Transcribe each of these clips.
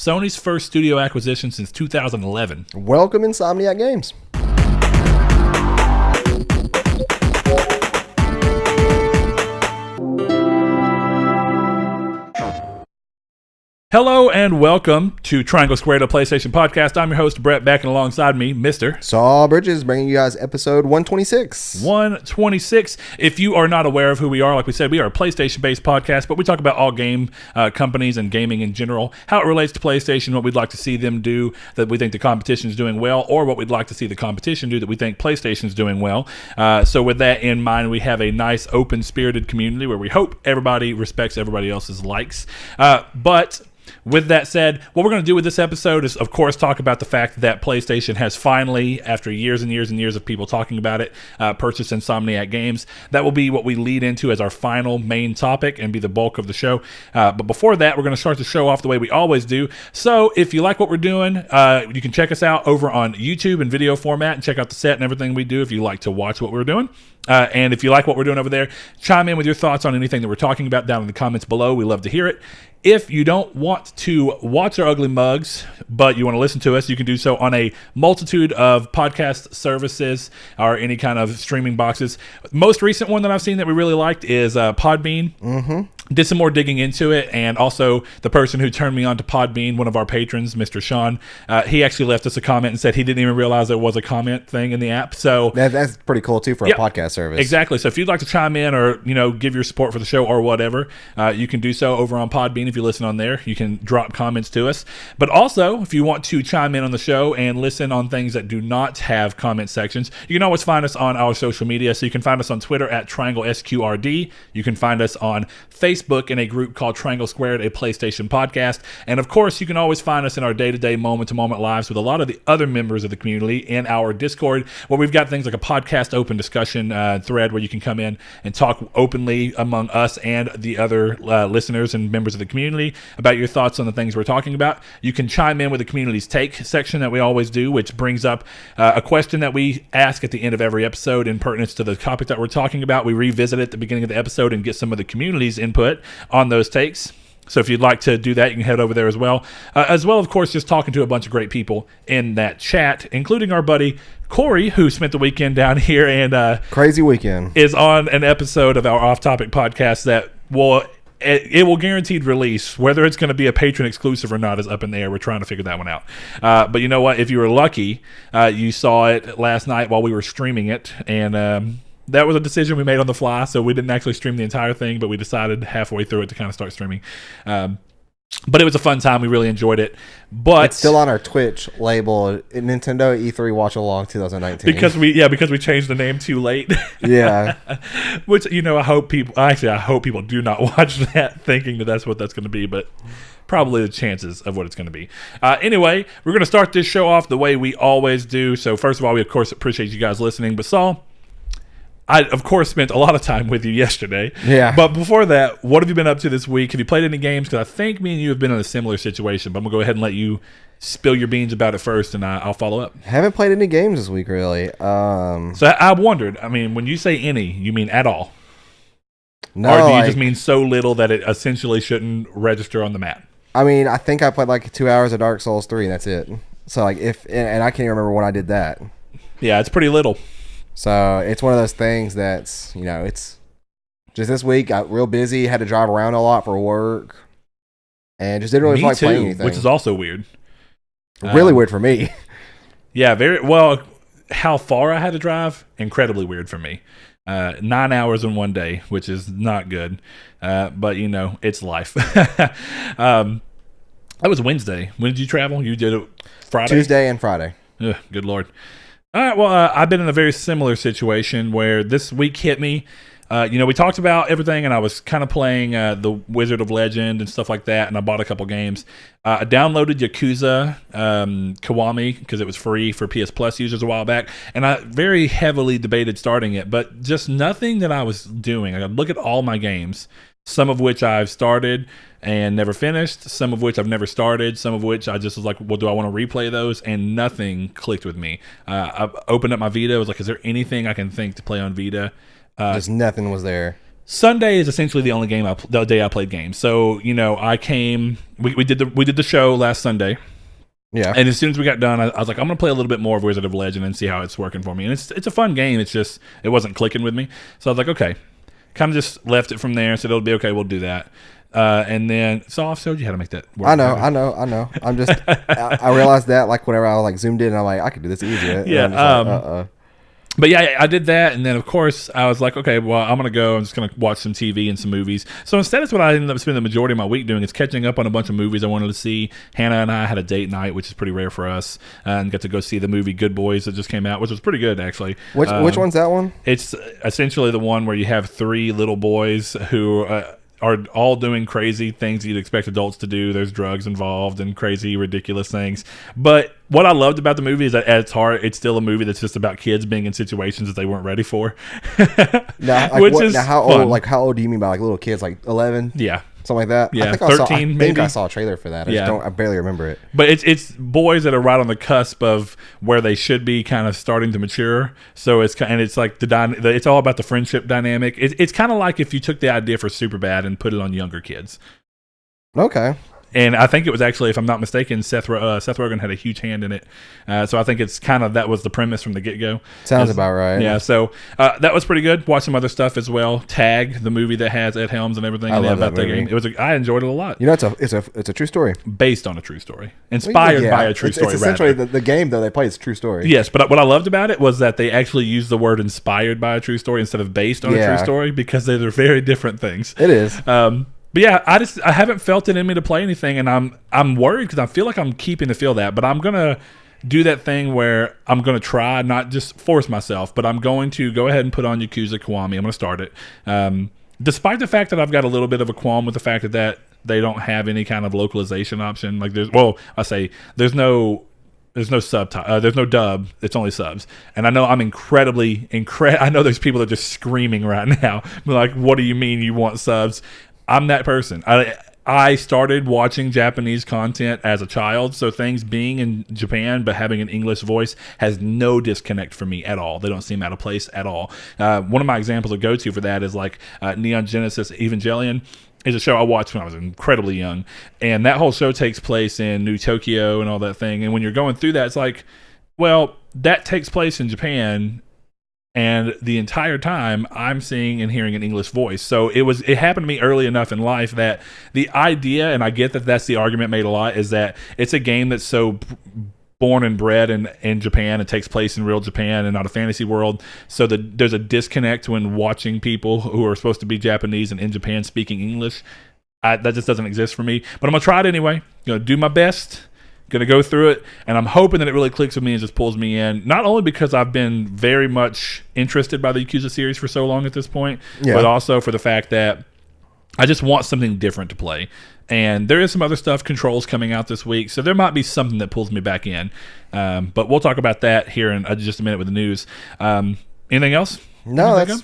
Sony's first studio acquisition since 2011. Welcome, Insomniac Games. Hello and welcome to Triangle Squared, a PlayStation podcast. I'm your host, Brett, back and alongside me, Mr. Saul Bridges, bringing you guys episode 126. 126. If you are not aware of who we are, like we said, we are a PlayStation-based podcast, but we talk about all game companies and gaming in general, how it relates to PlayStation, what we'd like to see them do that we think the competition is doing well, or what we'd like to see the competition do that we think PlayStation is doing well. So with that in mind, we have a nice, open-spirited community where we hope everybody respects everybody else's likes. But with that said, what we're going to do with this episode is, of course, talk about the fact that PlayStation has finally, after years and years and years of people talking about it, purchased Insomniac Games. That will be what we lead into as our final main topic and be the bulk of the show. But before that, we're going to start the show off the way we always do. So if you like what we're doing, you can check us out over on YouTube in video format and check out the set and everything we do if you like to watch what we're doing. And if you like what we're doing over there, chime in with your thoughts on anything that we're talking about down in the comments below. We love to hear it. If you don't want to watch our ugly mugs, but you want to listen to us, you can do so on a multitude of podcast services or any kind of streaming boxes. Most recent one that I've seen that we really liked is Podbean. Did some more digging into it, and also the person who turned me on to Podbean, one of our patrons, Mr. Sean, he actually left us a comment and said he didn't even realize there was a comment thing in the app. So that's pretty cool too for a podcast service. Exactly. So if you'd like to chime in or give your support for the show or whatever, you can do so over on Podbean. If you listen on there, you can drop comments to us. But also, if you want to chime in on the show and listen on things that do not have comment sections, you can always find us on our social media. So you can find us on Twitter at TriangleSQRD. You can find us on Facebook in a group called Triangle Squared, a PlayStation podcast. And of course, you can always find us in our day-to-day, moment-to-moment lives with a lot of the other members of the community in our Discord, where we've got things like a podcast open discussion thread where you can come in and talk openly among us and the other listeners and members of the community about your thoughts on the things we're talking about. You can chime in with the community's take section that we always do, which brings up a question that we ask at the end of every episode in pertinence to the topic that we're talking about. We revisit it at the beginning of the episode and get some of the community's input on those takes. So if you'd like to do that, you can head over there as well. Of course, just talking to a bunch of great people in that chat, including our buddy Corey, who spent the weekend down here and crazy weekend, is on an episode of our off-topic podcast that it will guaranteed release. Whether it's going to be a patron exclusive or not is up in the air. We're trying to figure that one out. But you know what? If you were lucky, you saw it last night while we were streaming it, and that was a decision we made on the fly, so we didn't actually stream the entire thing, but we decided halfway through it to kind of start streaming. But it was a fun time. We really enjoyed it. But it's still on our Twitch label, Nintendo E3 Watch Along 2019. Because we changed the name too late. Yeah. Which, I hope people do not watch that thinking that that's what that's going to be, but probably the chances of what it's going to be. Anyway, we're going to start this show off the way we always do. So first of all, we of course appreciate you guys listening. But Saul, I, of course, spent a lot of time with you yesterday. Yeah. But before that, what have you been up to this week? Have you played any games? Because I think me and you have been in a similar situation. But I'm going to go ahead and let you spill your beans about it first, and I'll follow up. Haven't played any games this week, really. So I wondered, when you say any, you mean at all? No. Or do you just mean so little that it essentially shouldn't register on the map? I think I played like 2 hours of Dark Souls 3, and that's it. So, and I can't even remember when I did that. Yeah, it's pretty little. So it's one of those things that's, it's just this week got real busy, had to drive around a lot for work, and just didn't really feel like playing anything. Which is also weird. Really weird for me. Yeah, very well. How far I had to drive, incredibly weird for me. 9 hours in one day, which is not good. But it's life. That was Wednesday. When did you travel? You did it Friday? Tuesday and Friday. Ugh, good Lord. All right, well, I've been in a very similar situation where this week hit me. We talked about everything, and I was kind of playing the Wizard of Legend and stuff like that, and I bought a couple games. I downloaded Yakuza Kiwami because it was free for PS Plus users a while back, and I very heavily debated starting it, but just nothing that I was doing. I got to look at all my games, some of which I've started and never finished, some of which I've never started, some of which I just was like, well, do I want to replay those? And nothing clicked with me. I opened up my Vita. I was like, is there anything I can think to play on Vita? Just nothing was there. Sunday is essentially the only the day I played games. So I came. We did the show last Sunday. Yeah. And as soon as we got done, I was like, I'm gonna play a little bit more of Wizard of Legend and see how it's working for me. And it's a fun game. It's just it wasn't clicking with me. So I was like, okay. Kind of just left it from there. Said it'll be okay. We'll do that. And then I've showed you how to make that work. I know. I'm just I realized that like whenever I like zoomed in, I'm like I could do this easier. Yeah. But yeah, I did that, and then of course I was like, okay, well I'm just gonna watch some TV and some movies. So instead, it's what I ended up spending the majority of my week doing is catching up on a bunch of movies I wanted to see. Hannah and I had a date night, which is pretty rare for us, and got to go see the movie Good Boys that just came out, which was pretty good actually. Which one's that one? It's essentially the one where you have 3 little boys who are all doing crazy things you'd expect adults to do. There's drugs involved and crazy, ridiculous things. But what I loved about the movie is that at its heart, it's still a movie that's just about kids being in situations that they weren't ready for. How old do you mean by like little kids? Like 11? Yeah. Something like that. Yeah, I 13 maybe. I saw a trailer for that. I barely remember it. But it's boys that are right on the cusp of where they should be, kind of starting to mature. So it's like it's all about the friendship dynamic. It's kind of like if you took the idea for Superbad and put it on younger kids. Okay. And I think it was actually, if I'm not mistaken, Seth Rogen had a huge hand in it. So I think it's kind of that was the premise from the get-go. Sounds about right. Yeah, so that was pretty good. Watched some other stuff as well. Tag, the movie that has Ed Helms and everything. I love that movie. Game. I enjoyed it a lot. It's a true story. Based on a true story. Inspired by a true story. It's essentially the game, though, they play is a true story. Yes, but what I loved about it was that they actually used the word inspired by a true story instead of based on a true story, because they're very different things. It is. But yeah, I haven't felt it in me to play anything, and I'm worried because I feel like I'm keeping to feel that. But I'm gonna do that thing where I'm gonna try, not just force myself, but I'm going to go ahead and put on Yakuza Kiwami. I'm gonna start it, despite the fact that I've got a little bit of a qualm with the fact that they don't have any kind of localization option. Like there's no subtitle. There's no dub. It's only subs. And I know I'm I know there's people that are just screaming right now. Like, what do you mean you want subs? I'm that person. I started watching Japanese content as a child, so things being in Japan but having an English voice has no disconnect for me at all. They don't seem out of place at all. One of my examples to go to for that is like Neon Genesis Evangelion is a show I watched when I was incredibly young, and that whole show takes place in New Tokyo and all that thing. And when you're going through that, it's like, well, that takes place in Japan. And the entire time, I'm seeing and hearing an English voice. So it happened to me early enough in life that the idea, and I get that that's the argument made a lot, is that it's a game that's so born and bred in Japan and takes place in real Japan and not a fantasy world. So there's a disconnect when watching people who are supposed to be Japanese and in Japan speaking English. That just doesn't exist for me. But I'm going to try it anyway. Going to do my best. Going to go through it, and I'm hoping that it really clicks with me and just pulls me in, not only because I've been very much interested by the Yakuza series for so long at this point, but also for the fact that I just want something different to play. And there is some other stuff, controls coming out this week, so there might be something that pulls me back in. But we'll talk about that here in just a minute with the news. Anything else? No, that's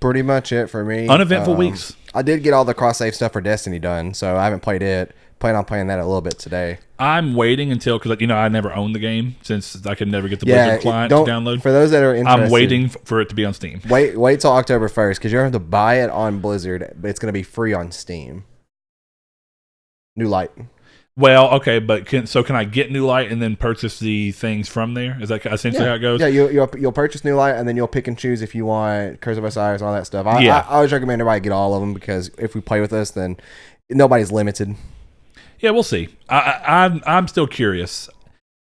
pretty much it for me. Uneventful weeks. I did get all the cross-save stuff for Destiny done, so I haven't played it. Plan on playing that a little bit today. I'm waiting until, because I never owned the game since I could never get the Blizzard client to download. For those that are interested, I'm waiting for it to be on Steam. Wait till October 1st, because you're going to have to buy it on Blizzard, but it's going to be free on Steam. New Light. Well, okay, but can I get New Light and then purchase the things from there? Is that essentially how it goes? Yeah, you'll purchase New Light, and then you'll pick and choose if you want Curse of Osiris and all that stuff. I always recommend everybody get all of them, because if we play with us, then nobody's limited. Yeah, we'll see. I'm still curious.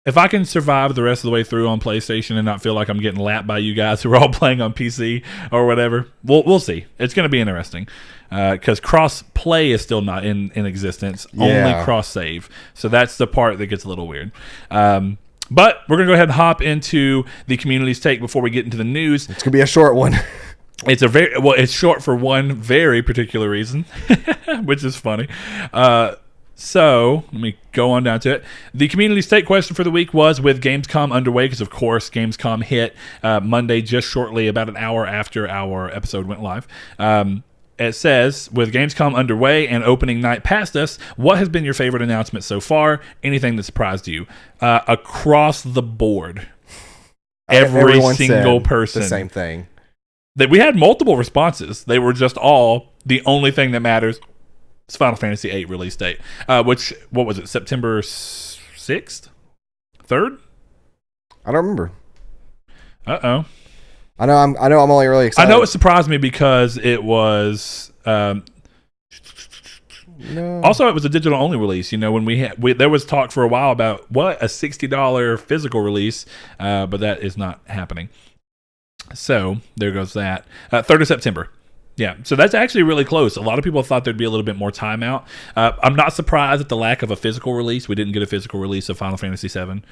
If I can survive the rest of the way through on PlayStation and not feel like I'm getting lapped by you guys who are all playing on PC or whatever, we'll see. It's going to be interesting because cross-play is still not in existence, only cross-save. So that's the part that gets a little weird. But we're going to go ahead and hop into the community's take before we get into the news. It's going to be a short one. It's short for one very particular reason, which is funny. So, let me go on down to it. The community state question for the week was, with Gamescom underway, because of course Gamescom hit Monday just shortly, about an hour after our episode went live. It says, with Gamescom underway and opening night past us, what has been your favorite announcement so far? Anything that surprised you? Across the board, every single person. The same thing. that we had multiple responses. They were just all the only thing that matters is Final Fantasy VIII release date, which what was it? September 6th, 3rd? I don't remember. Uh-oh. I know I'm only really excited. I know it surprised me because it was no. Also it was a digital only release. You know, when there was talk for a while about a $60 physical release, but that is not happening. So there goes that. 3rd of September. Yeah, so that's actually really close. A lot of people thought there'd be a little bit more time out. I'm not surprised at the lack of a physical release. We didn't get a physical release of Final Fantasy VII,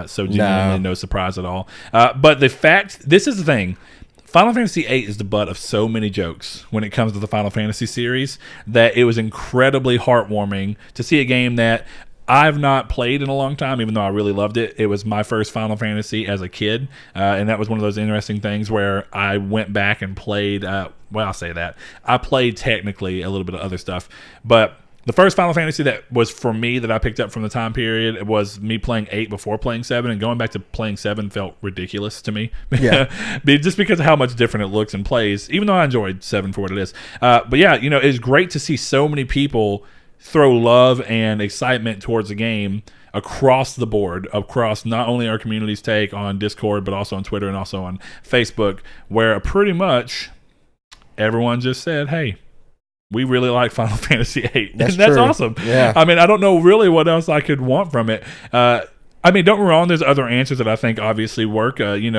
so genuinely no surprise at all. But the fact, this is the thing, Final Fantasy VIII is the butt of so many jokes when it comes to the Final Fantasy series that it was incredibly heartwarming to see a game that I've not played in a long time, even though I really loved it. It was my first Final Fantasy as a kid, and that was one of those interesting things where I went back and played, I'll say that. I played technically a little bit of other stuff, but the first Final Fantasy that was for me that I picked up from the time period, it was me playing 8 before playing 7, and going back to playing 7 felt ridiculous to me. Yeah. Just because of how much different it looks and plays, even though I enjoyed 7 for what it is. But yeah, you know, it's great to see so many people throw love and excitement towards the game across the board, across not only our community's take on Discord, but also on Twitter and also on Facebook, where pretty much everyone just said, hey, we really like Final Fantasy VIII. That's awesome. Yeah. I mean, I don't know really what else I could want from it. I mean, don't get me wrong, there's other answers that I think obviously work. What in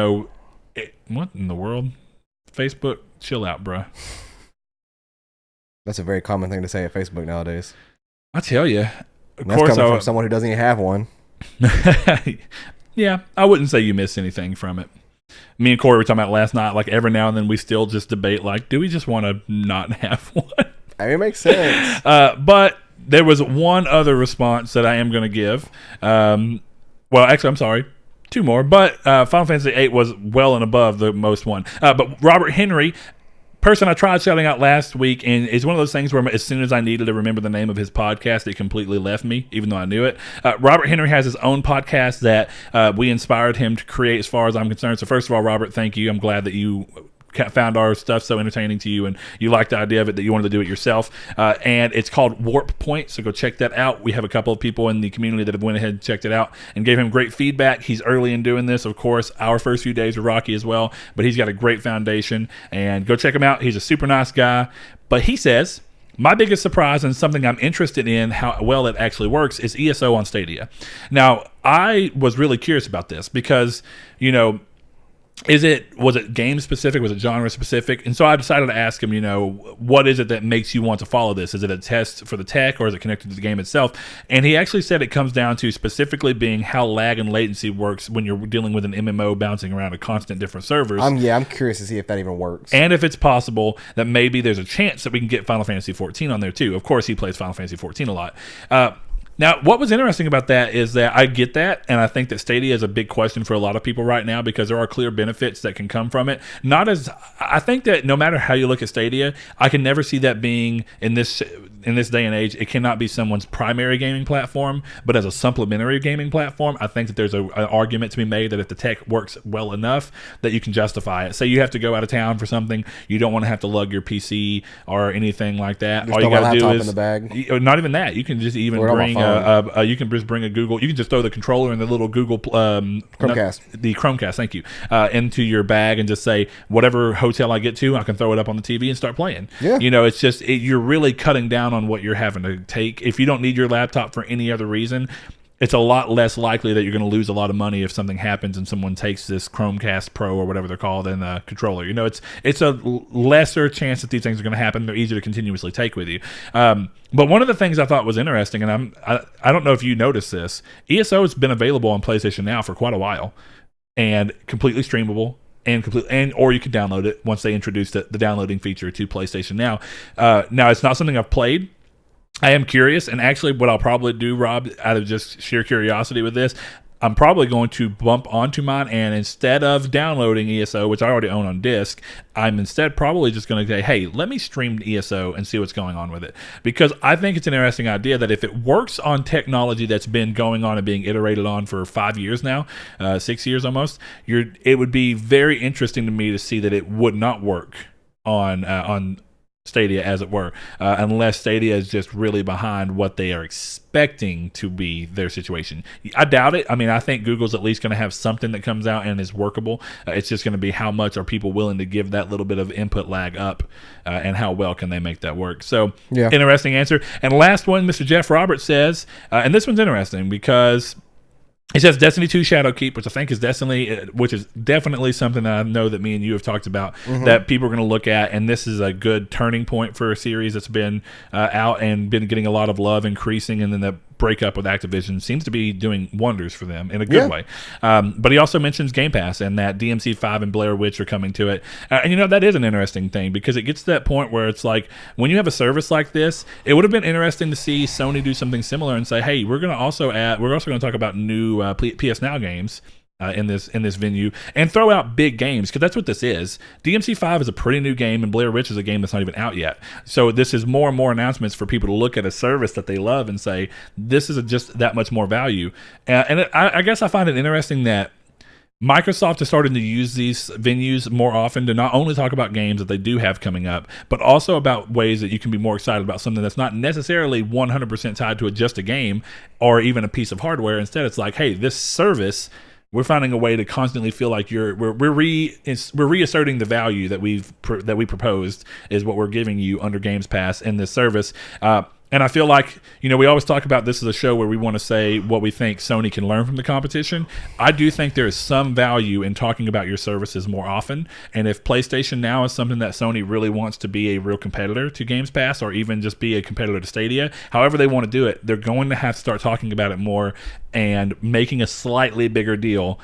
the world? Facebook, chill out, bruh. That's a very common thing to say at Facebook nowadays. I tell you, That's coming from someone who doesn't even have one. Yeah, I wouldn't say you miss anything from it. Me and Corey were talking about last night, like every now and then we still just debate, like, do we just want to not have one? I mean, it makes sense. But there was one other response that I am going to give. Well, actually, I'm sorry. 2 more. But Final Fantasy VIII was well and above the most one. But Robert Henry, person I tried shouting out last week, and it's one of those things where as soon as I needed to remember the name of his podcast, it completely left me, even though I knew it. Robert Henry has his own podcast that we inspired him to create, as far as I'm concerned. So first of all, Robert, thank you. I'm glad that you found our stuff so entertaining to you and you liked the idea of it, that you wanted to do it yourself. And it's called Warp Point, so go check that out. We have a couple of people in the community that have went ahead and checked it out and gave him great feedback. He's early in doing this, of course. Our first few days were rocky as well, but he's got a great foundation, and go check him out. He's a super nice guy. But he says, my biggest surprise and something I'm interested in how well it actually works is ESO on Stadia. Now, I was really curious about this because, was it game specific? Was it genre specific? And so I decided to ask him, what is it that makes you want to follow this? Is it a test for the tech, or is it connected to the game itself? And he actually said it comes down to specifically being how lag and latency works when you're dealing with an MMO bouncing around a constant different servers. I'm curious to see if that even works. And if it's possible that maybe there's a chance that we can get Final Fantasy 14 on there too. Of course, he plays Final Fantasy 14 a lot. Now, what was interesting about that is that I get that, and I think that Stadia is a big question for a lot of people right now because there are clear benefits that can come from it. I think that no matter how you look at Stadia, I can never see that being in this day and age. It cannot be someone's primary gaming platform, but as a supplementary gaming platform, I think that there's an argument to be made that if the tech works well enough, that you can justify it. Say you have to go out of town for something, you don't want to have to lug your PC or anything like that. All you got to do is in the bag. Not even that. You can just even bring you can just bring a Google. You can just throw the controller and the little Google Chromecast. The Chromecast, thank you, into your bag and just say whatever hotel I get to, I can throw it up on the TV and start playing. Yeah. It's just you're really cutting down on what you're having to take. If you don't need your laptop for any other reason, it's a lot less likely that you're going to lose a lot of money if something happens and someone takes this Chromecast Pro or whatever they're called and the controller. It's a lesser chance that these things are going to happen. They're easier to continuously take with you. But one of the things I thought was interesting, and I don't know if you noticed this, ESO has been available on PlayStation Now for quite a while and completely streamable. Or you can download it once they introduce the downloading feature to PlayStation Now. Now, it's not something I've played. I am curious, and actually what I'll probably do, Rob, out of just sheer curiosity with this, I'm probably going to bump onto mine, and instead of downloading ESO, which I already own on disc, I'm instead probably just going to say, hey, let me stream ESO and see what's going on with it. Because I think it's an interesting idea that if it works on technology that's been going on and being iterated on for 5 years now, 6 years almost, it would be very interesting to me to see that it would not work on Stadia, as it were, unless Stadia is just really behind what they are expecting to be their situation. I doubt it. I mean, I think Google's at least going to have something that comes out and is workable. It's just going to be how much are people willing to give that little bit of input lag up, and how well can they make that work. So, Interesting answer. And last one, Mr. Jeff Roberts says, and this one's interesting because it says Destiny 2 Shadowkeep, which I think is definitely something that I know that me and you have talked about, that people are going to look at, and this is a good turning point for a series that's been out and been getting a lot of love, increasing, and then the breakup with Activision seems to be doing wonders for them in a good way. But he also mentions Game Pass and that DMC5 and Blair Witch are coming to it. And that is an interesting thing because it gets to that point where it's like when you have a service like this, it would have been interesting to see Sony do something similar and say, hey, we're also going to talk about new PS Now games in this venue and throw out big games, because that's what this is. DMC5 is a pretty new game, and Blair Witch is a game that's not even out yet. So this is more and more announcements for people to look at a service that they love and say, this is just that much more value. I guess I find it interesting that Microsoft is starting to use these venues more often to not only talk about games that they do have coming up, but also about ways that you can be more excited about something that's not necessarily 100% tied to just a game or even a piece of hardware. Instead, it's like, hey, this service, we're finding a way to constantly feel like we're reasserting the value that we proposed is what we're giving you under Games Pass in this service. And I feel like, we always talk about this as a show where we want to say what we think Sony can learn from the competition. I do think there is some value in talking about your services more often. And if PlayStation Now is something that Sony really wants to be a real competitor to Games Pass, or even just be a competitor to Stadia, however they want to do it, they're going to have to start talking about it more and making a slightly bigger deal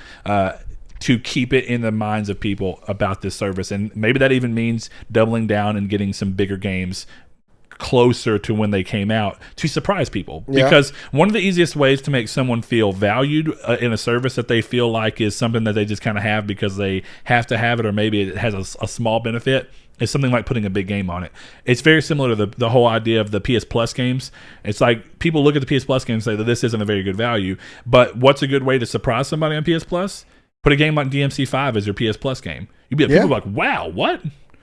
to keep it in the minds of people about this service. And maybe that even means doubling down and getting some bigger games closer to when they came out to surprise people. Because one of the easiest ways to make someone feel valued in a service that they feel like is something that they just kind of have because they have to have it, or maybe it has a small benefit, is something like putting a big game on it. It's very similar to the whole idea of the PS Plus games. It's like people look at the PS Plus games and say that this isn't a very good value, but what's a good way to surprise somebody on PS Plus? Put a game like DMC5 as your PS Plus game. You'd be people like, wow, what?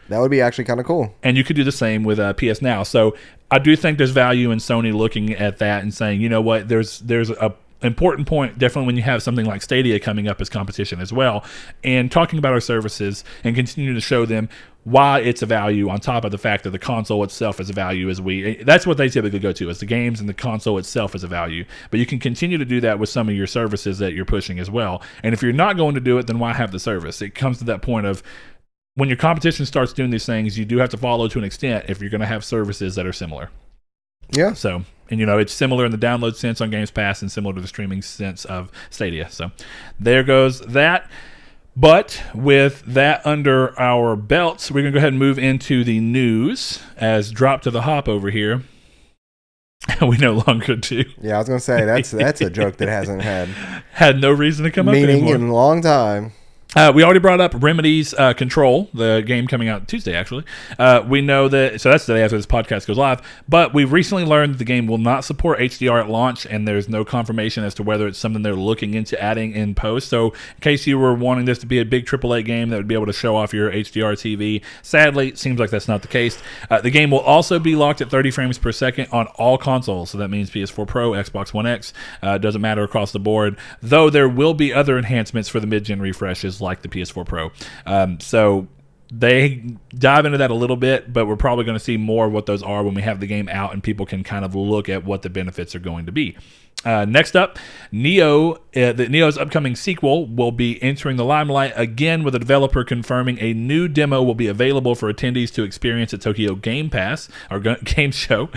That would be actually kind of cool. And you could do the same with PS Now. So I do think there's value in Sony looking at that and saying, you know what, there's a important point, definitely when you have something like Stadia coming up as competition as well, and talking about our services and continue to show them why it's a value on top of the fact that the console itself is a value. That's what they typically go to, is the games, and the console itself is a value. But you can continue to do that with some of your services that you're pushing as well. And if you're not going to do it, then why have the service? It comes to that point of, when your competition starts doing these things, you do have to follow to an extent if you're going to have services that are similar. Yeah. So, and it's similar in the download sense on Games Pass and similar to the streaming sense of Stadia. So there goes that. But with that under our belts, we're going to go ahead and move into the news as Drop to the Hop over here. We no longer do. Yeah, I was going to say, that's a joke that hasn't had no reason to come up anymore. Meaning in a long time. We already brought up Remedy's Control, the game coming out Tuesday, actually. We know that, so that's the day after this podcast goes live, but we've recently learned that the game will not support HDR at launch, and there's no confirmation as to whether it's something they're looking into adding in post. So in case you were wanting this to be a big AAA game that would be able to show off your HDR TV, sadly, it seems like that's not the case. The game will also be locked at 30 frames per second on all consoles, so that means PS4 Pro, Xbox One X, doesn't matter across the board, though there will be other enhancements for the mid-gen refreshes like the PS4 Pro. So they dive into that a little bit, but we're probably going to see more of what those are when we have the game out and people can kind of look at what the benefits are going to be. Next up, Neo's upcoming sequel will be entering the limelight again, with a developer confirming a new demo will be available for attendees to experience at Tokyo Game Pass, or Game Show.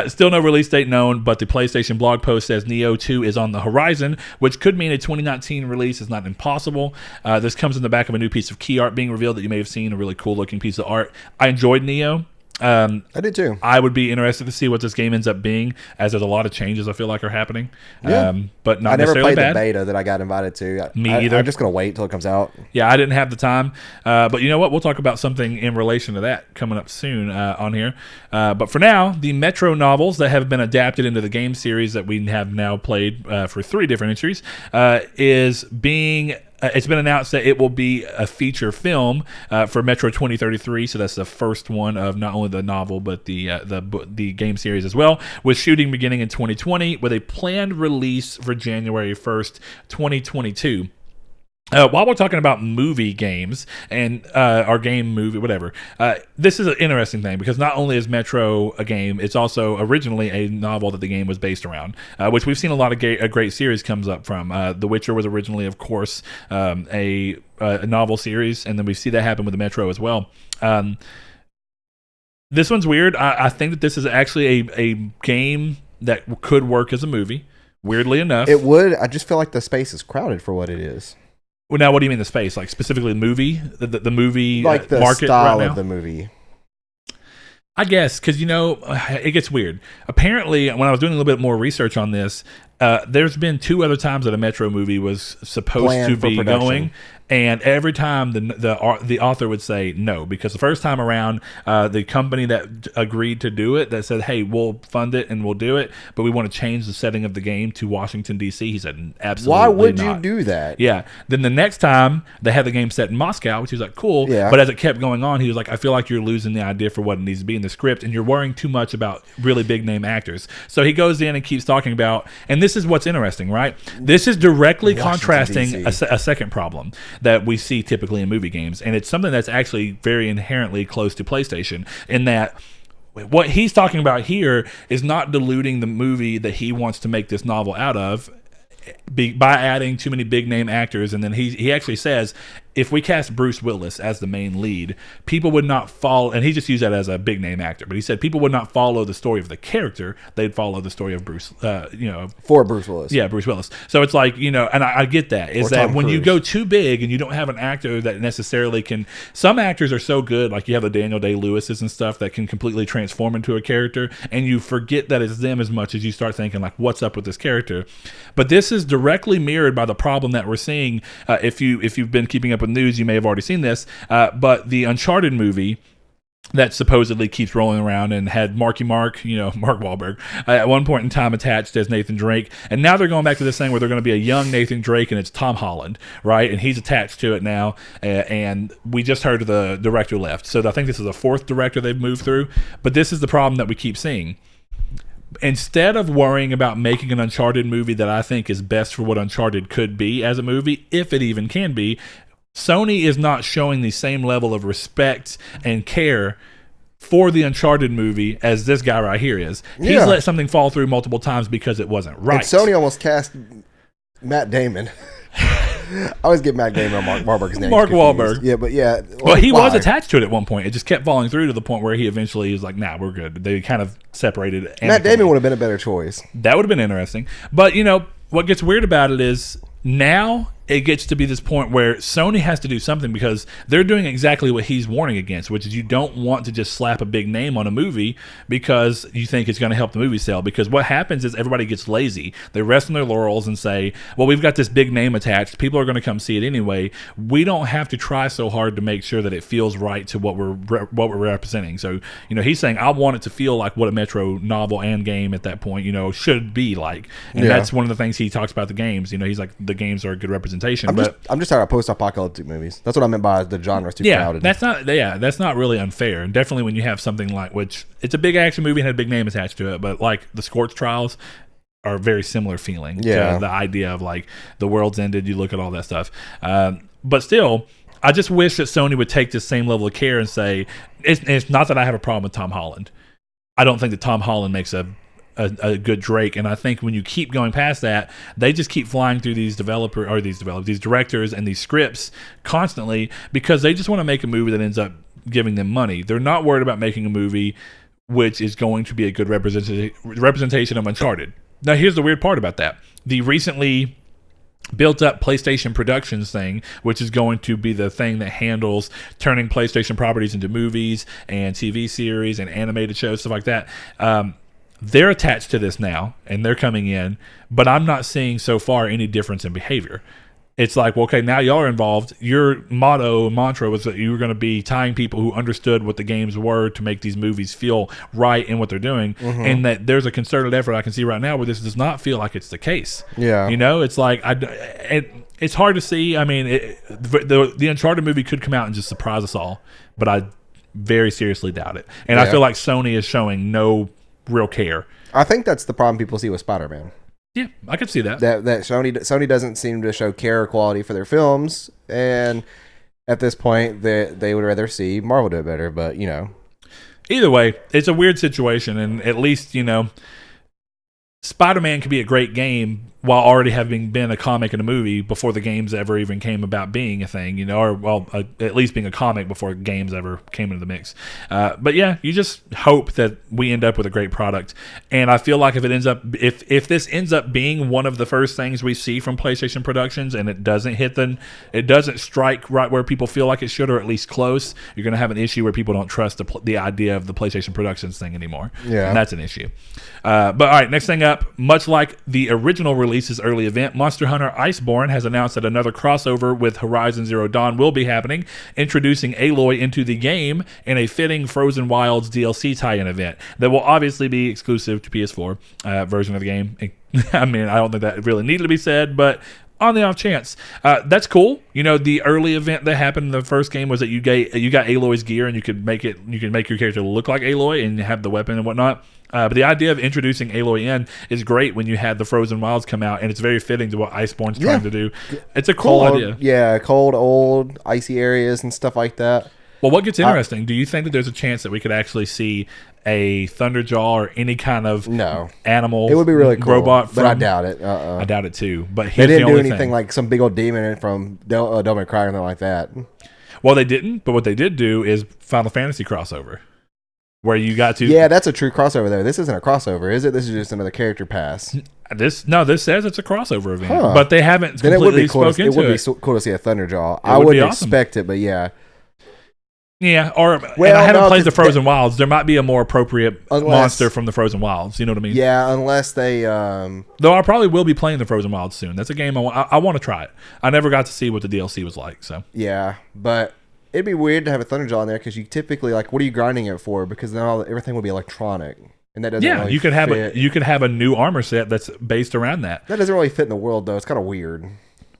Still no release date known, but the PlayStation blog post says Neo 2 is on the horizon, which could mean a 2019 release is not impossible. This comes in the back of a new piece of key art being revealed that you may have seen, a really cool looking piece of art. I enjoyed Neo. I did too. I would be interested to see what this game ends up being, as there's a lot of changes I feel like are happening. Yeah. But not I never necessarily played bad. the beta that I got invited to. Me either. I'm just going to wait till it comes out. Yeah, I didn't have the time. But you know what? We'll talk about something in relation to that coming up soon on here. But for now, the Metro novels that have been adapted into the game series that we have now played for 3 different entries is being... it's been announced that it will be a feature film for Metro 2033, so that's the first one of not only the novel but the game series as well, with shooting beginning in 2020 with a planned release for January 1st, 2022. While we're talking about movie games and our game movie, whatever, this is an interesting thing because not only is Metro a game, it's also originally a novel that the game was based around, which we've seen a lot of a great series comes up from. The Witcher was originally, of course, a novel series, and then we see that happen with the Metro as well. This one's weird. I think that this is actually a game that could work as a movie, weirdly enough. It would. I just feel like the space is crowded for what it is. Well, now, what do you mean the space? Like specifically the movie, the movie like the market style right now? of the movie. I guess because it gets weird. Apparently, when I was doing a little bit more research on this, there's been 2 other times that a Metro movie was supposed Planned to for be production. going, and every time the author would say no, because the first time around, the company that agreed to do it, that said, hey, we'll fund it and we'll do it, but we want to change the setting of the game to Washington, D.C. He said, absolutely Why would not. you do that? Yeah. Then the next time they had the game set in Moscow, which he was like, cool. Yeah. But as it kept going on, he was like, I feel like you're losing the idea for what it needs to be in the script, and you're worrying too much about really big name actors. So he goes in and keeps talking about, and this is what's interesting, right? This is directly Washington, contrasting DC. a second problem that we see typically in movie games, and it's something that's actually very inherently close to PlayStation, in that what he's talking about here is not diluting the movie that he wants to make this novel out of by adding too many big name actors. And then he actually says, if we cast Bruce Willis as the main lead, people would not follow, and he just used that as a big name actor, but he said people would not follow the story of the character, they'd follow the story of Bruce, For Bruce Willis. Yeah, Bruce Willis. So it's like, and I get that, is Or that Tom when you Cruise. go too big and you don't have an actor that necessarily can, some actors are so good, like you have the Daniel Day-Lewis's and stuff that can completely transform into a character, and you forget that it's them as much as you start thinking like, what's up with this character? But this is directly mirrored by the problem that we're seeing. If you've been keeping up with news, you may have already seen this, but the Uncharted movie that supposedly keeps rolling around and had Mark Wahlberg, at one point in time attached as Nathan Drake. And now they're going back to this thing where they're going to be a young Nathan Drake, and it's Tom Holland, right? And he's attached to it now. And we just heard the director left. So I think this is the 4th director they've moved through. But this is the problem that we keep seeing. Instead of worrying about making an Uncharted movie that I think is best for what Uncharted could be as a movie, if it even can be, Sony is not showing the same level of respect and care for the Uncharted movie as this guy right here is. He's Yeah. let something fall through multiple times because it wasn't right. And Sony almost cast Matt Damon. I always get Matt Damon or Mark Wahlberg's name. Mark confused. Wahlberg. Yeah, but yeah. Well, he was why? attached to it at one point. It just kept falling through to the point where he eventually was like, nah, we're good. They kind of separated. Matt amicably. Damon would have been a better choice. That would have been interesting. But, what gets weird about it is now it gets to be this point where Sony has to do something, because they're doing exactly what he's warning against, which is you don't want to just slap a big name on a movie because you think it's going to help the movie sell. Because what happens is everybody gets lazy. They rest on their laurels and say, well, we've got this big name attached. People are going to come see it anyway. We don't have to try so hard to make sure that it feels right to what we're representing. So, he's saying, I want it to feel like what a Metro novel and game at that point, should be like. And that's one of the things he talks about the games. He's like, the games are a good representation. I'm just tired of post-apocalyptic movies. That's what I meant by the genre's too crowded. That's not really unfair. And definitely when you have something like, which it's a big action movie and had a big name attached to it, but like the Scorch Trials are a very similar feeling to the idea of like the world's ended. You look at all that stuff, but still, I just wish that Sony would take this same level of care and say, it's not that I have a problem with Tom Holland. I don't think that Tom Holland makes a good Drake, and I think when you keep going past that, they just keep flying through these directors and these scripts constantly because they just want to make a movie that ends up giving them money. They're not worried about making a movie which is going to be a good representation of Uncharted. Now, here's the weird part about that. The recently built up PlayStation Productions thing, which is going to be the thing that handles turning PlayStation properties into movies and TV series and animated shows, stuff like that. They're attached to this now, and they're coming in, but I'm not seeing so far any difference in behavior. It's like, well, okay, now y'all are involved. Your mantra was that you were going to be tying people who understood what the games were to make these movies feel right in what they're doing, and that there's a concerted effort I can see right now where this does not feel like it's the case. Yeah. You know, it's like, it's hard to see. I mean, the Uncharted movie could come out and just surprise us all, but I very seriously doubt it. And I feel like Sony is showing no real care. I think that's the problem people see with Spider-Man. Yeah, I could see that. That Sony doesn't seem to show care or quality for their films, and at this point, they would rather see Marvel do it better. But you know, either way, it's a weird situation, and at least you know, Spider-Man could be a great game while already having been a comic and a movie before the games ever even came about being a thing, you know, or well, at least being a comic before games ever came into the mix. But yeah, you just hope that we end up with a great product. And I feel like if this ends up being one of the first things we see from PlayStation Productions, and it doesn't strike right where people feel like it should, or at least close, you're going to have an issue where people don't trust the idea of the PlayStation Productions thing anymore. Yeah, and that's an issue. But all right, next thing up, much like the original release's early event, Monster Hunter Iceborne has announced that another crossover with Horizon Zero Dawn will be happening, introducing Aloy into the game in a fitting Frozen Wilds DLC tie-in event that will obviously be exclusive to PS4 version of the game. I mean, I don't think that really needed to be said, but on the off chance, that's cool. You know, the early event that happened in the first game was that you got Aloy's gear, and you could make your character look like Aloy and have the weapon and whatnot. But the idea of introducing Aloy in is great when you had the Frozen Wilds come out, and it's very fitting to what Iceborne's trying to do. It's a cool idea. Yeah, cold, old, icy areas and stuff like that. Well, what gets interesting, do you think that there's a chance that we could actually see a Thunderjaw or any kind of animal, it would be really cool, robot but I doubt it. I doubt it too. But they didn't do anything like some big old demon from Devil May Cry or anything like that. Well, they didn't, but what they did do is Final Fantasy crossover. Where you got to... Yeah, that's a true crossover, though. This isn't a crossover, is it? This is just another character pass. This says it's a crossover event, but they haven't completely spoken to it. It would be cool to see a Thunderjaw. I wouldn't expect it, but yeah. Yeah, or and I haven't played the Frozen Wilds. There might be a more appropriate monster from the Frozen Wilds. You know what I mean? Yeah, unless they... Though I probably will be playing the Frozen Wilds soon. That's a game I want to try it. I never got to see what the DLC was like, so... Yeah, but... It'd be weird to have a Thunderjaw in there because you typically what are you grinding it for? Because then everything would be electronic, and that doesn't. Yeah, really you could have a new armor set that's based around that. That doesn't really fit in the world though. It's kind of weird.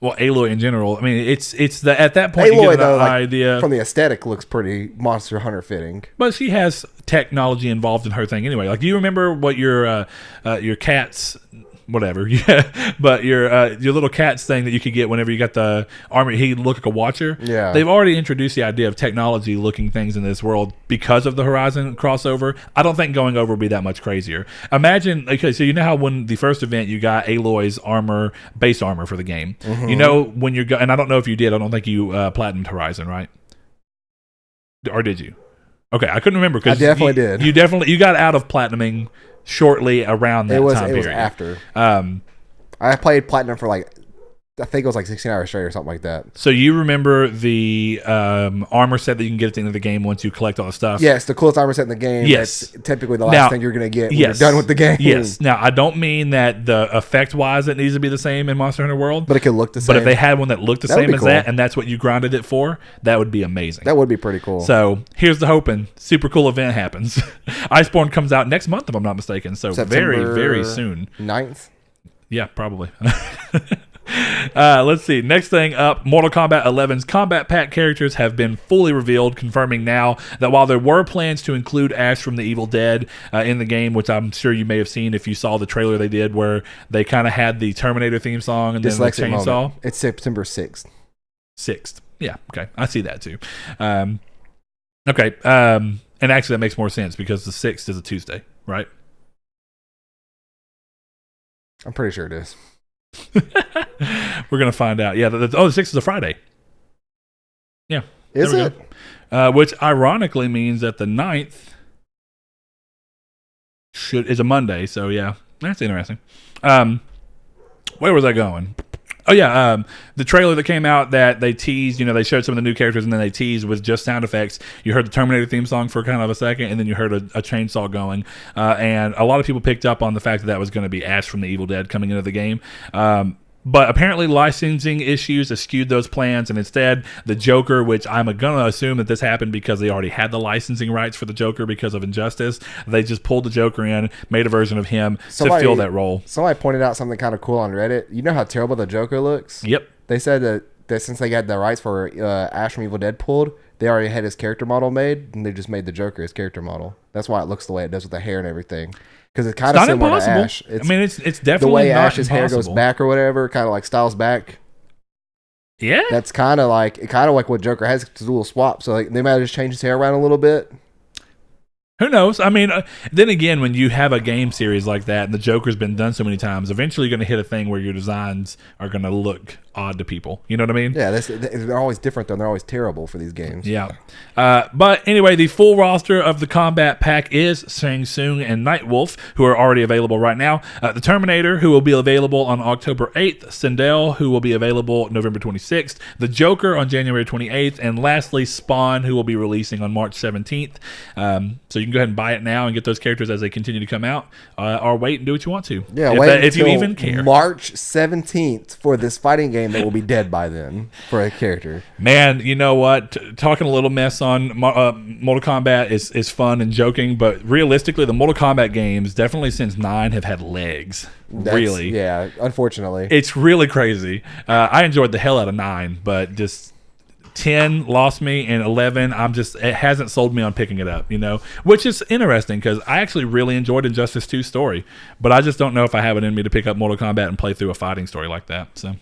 Well, Aloy in general. I mean, it's the at that point Aloy, you get an idea from the aesthetic looks pretty Monster Hunter fitting. But she has technology involved in her thing anyway. Like, do you remember what your cat's? Whatever, yeah. But your little cat's thing that you could get whenever you got the armor, he looked like a watcher. Yeah, they've already introduced the idea of technology looking things in this world because of the Horizon crossover. I don't think going over will be that much crazier. Imagine, okay, so you know how when the first event you got Aloy's base armor for the game. Mm-hmm. You know when you're and I don't know if you did. I don't think you platinumed Horizon, right? Or did you? Okay, I couldn't remember because I definitely did. You got out of platinuming shortly around that time period. It was after. I played Platinum for I think it was 16 hours straight or something like that. So you remember the armor set that you can get at the end of the game once you collect all the stuff? Yes, the coolest armor set in the game. Yes. That's typically the last thing you're going to get when you're done with the game. Yes. Now, I don't mean that the effect-wise it needs to be the same in Monster Hunter World. But it could look the same. But if they had one that looked the same as that, and that's what you grinded it for, that would be amazing. That would be pretty cool. So here's the hoping. Super cool event happens. Iceborne comes out next month, if I'm not mistaken. So very, very soon. 9th? Yeah, probably. Let's see. Next thing up, Mortal Kombat 11's Combat Pack characters have been fully revealed, confirming now that while there were plans to include Ash from the Evil Dead in the game, which I'm sure you may have seen if you saw the trailer they did where they kind of had the Terminator theme song and then the chainsaw. Moment. It's September 6th. 6th. Yeah, okay. I see that too. Okay. And actually that makes more sense because the 6th is a Tuesday, right? I'm pretty sure it is. We're gonna find out. Yeah, the 6th is a Friday. Yeah, is it? Which ironically means that the 9th is a Monday. So yeah, that's interesting. Where was I going? Oh yeah, the trailer that came out that they teased, they showed some of the new characters and then they teased with just sound effects. You heard the Terminator theme song for kind of a second, and then you heard a chainsaw going. And a lot of people picked up on the fact that that was going to be Ash from the Evil Dead coming into the game. But apparently licensing issues eschewed those plans, and instead the Joker, which I'm going to assume that this happened because they already had the licensing rights for the Joker because of Injustice. They just pulled the Joker in, made a version of him to fill that role. Somebody pointed out something kind of cool on Reddit. You know how terrible the Joker looks? Yep. They said that since they got the rights for Ash from Evil Dead pulled, they already had his character model made, and they just made the Joker his character model. That's why it looks the way it does with the hair and everything. Because it's kind of similar impossible. to Ash. It's definitely the way not Ash's hair goes back or whatever, kind of like styles back. Yeah, that's kind of like what Joker has. It's a little swap. So like they might have just changed his hair around a little bit. Who knows? I mean, then again, when you have a game series like that and the Joker's been done so many times, eventually you're going to hit a thing where your designs are going to look odd to people. You know what I mean? Yeah, they're always different, though. They're always terrible for these games. Yeah. But anyway, the full roster of the combat pack is Shang Tsung and Nightwolf, who are already available right now. The Terminator, who will be available on October 8th. Sindel, who will be available November 26th. The Joker on January 28th. And lastly, Spawn, who will be releasing on March 17th. So you can go ahead and buy it now and get those characters as they continue to come out. Or wait and do what you want to. Yeah, if you even care. March 17th for this fighting game that will be dead by then for a character. Man, you know what? Talking a little mess on Mortal Kombat is fun and joking, but realistically, the Mortal Kombat games, definitely since 9, have had legs. Really. Yeah, unfortunately. It's really crazy. I enjoyed the hell out of 9, but just 10 lost me, and 11, it hasn't sold me on picking it up, which is interesting because I actually really enjoyed Injustice 2's story, but I just don't know if I have it in me to pick up Mortal Kombat and play through a fighting story like that. So,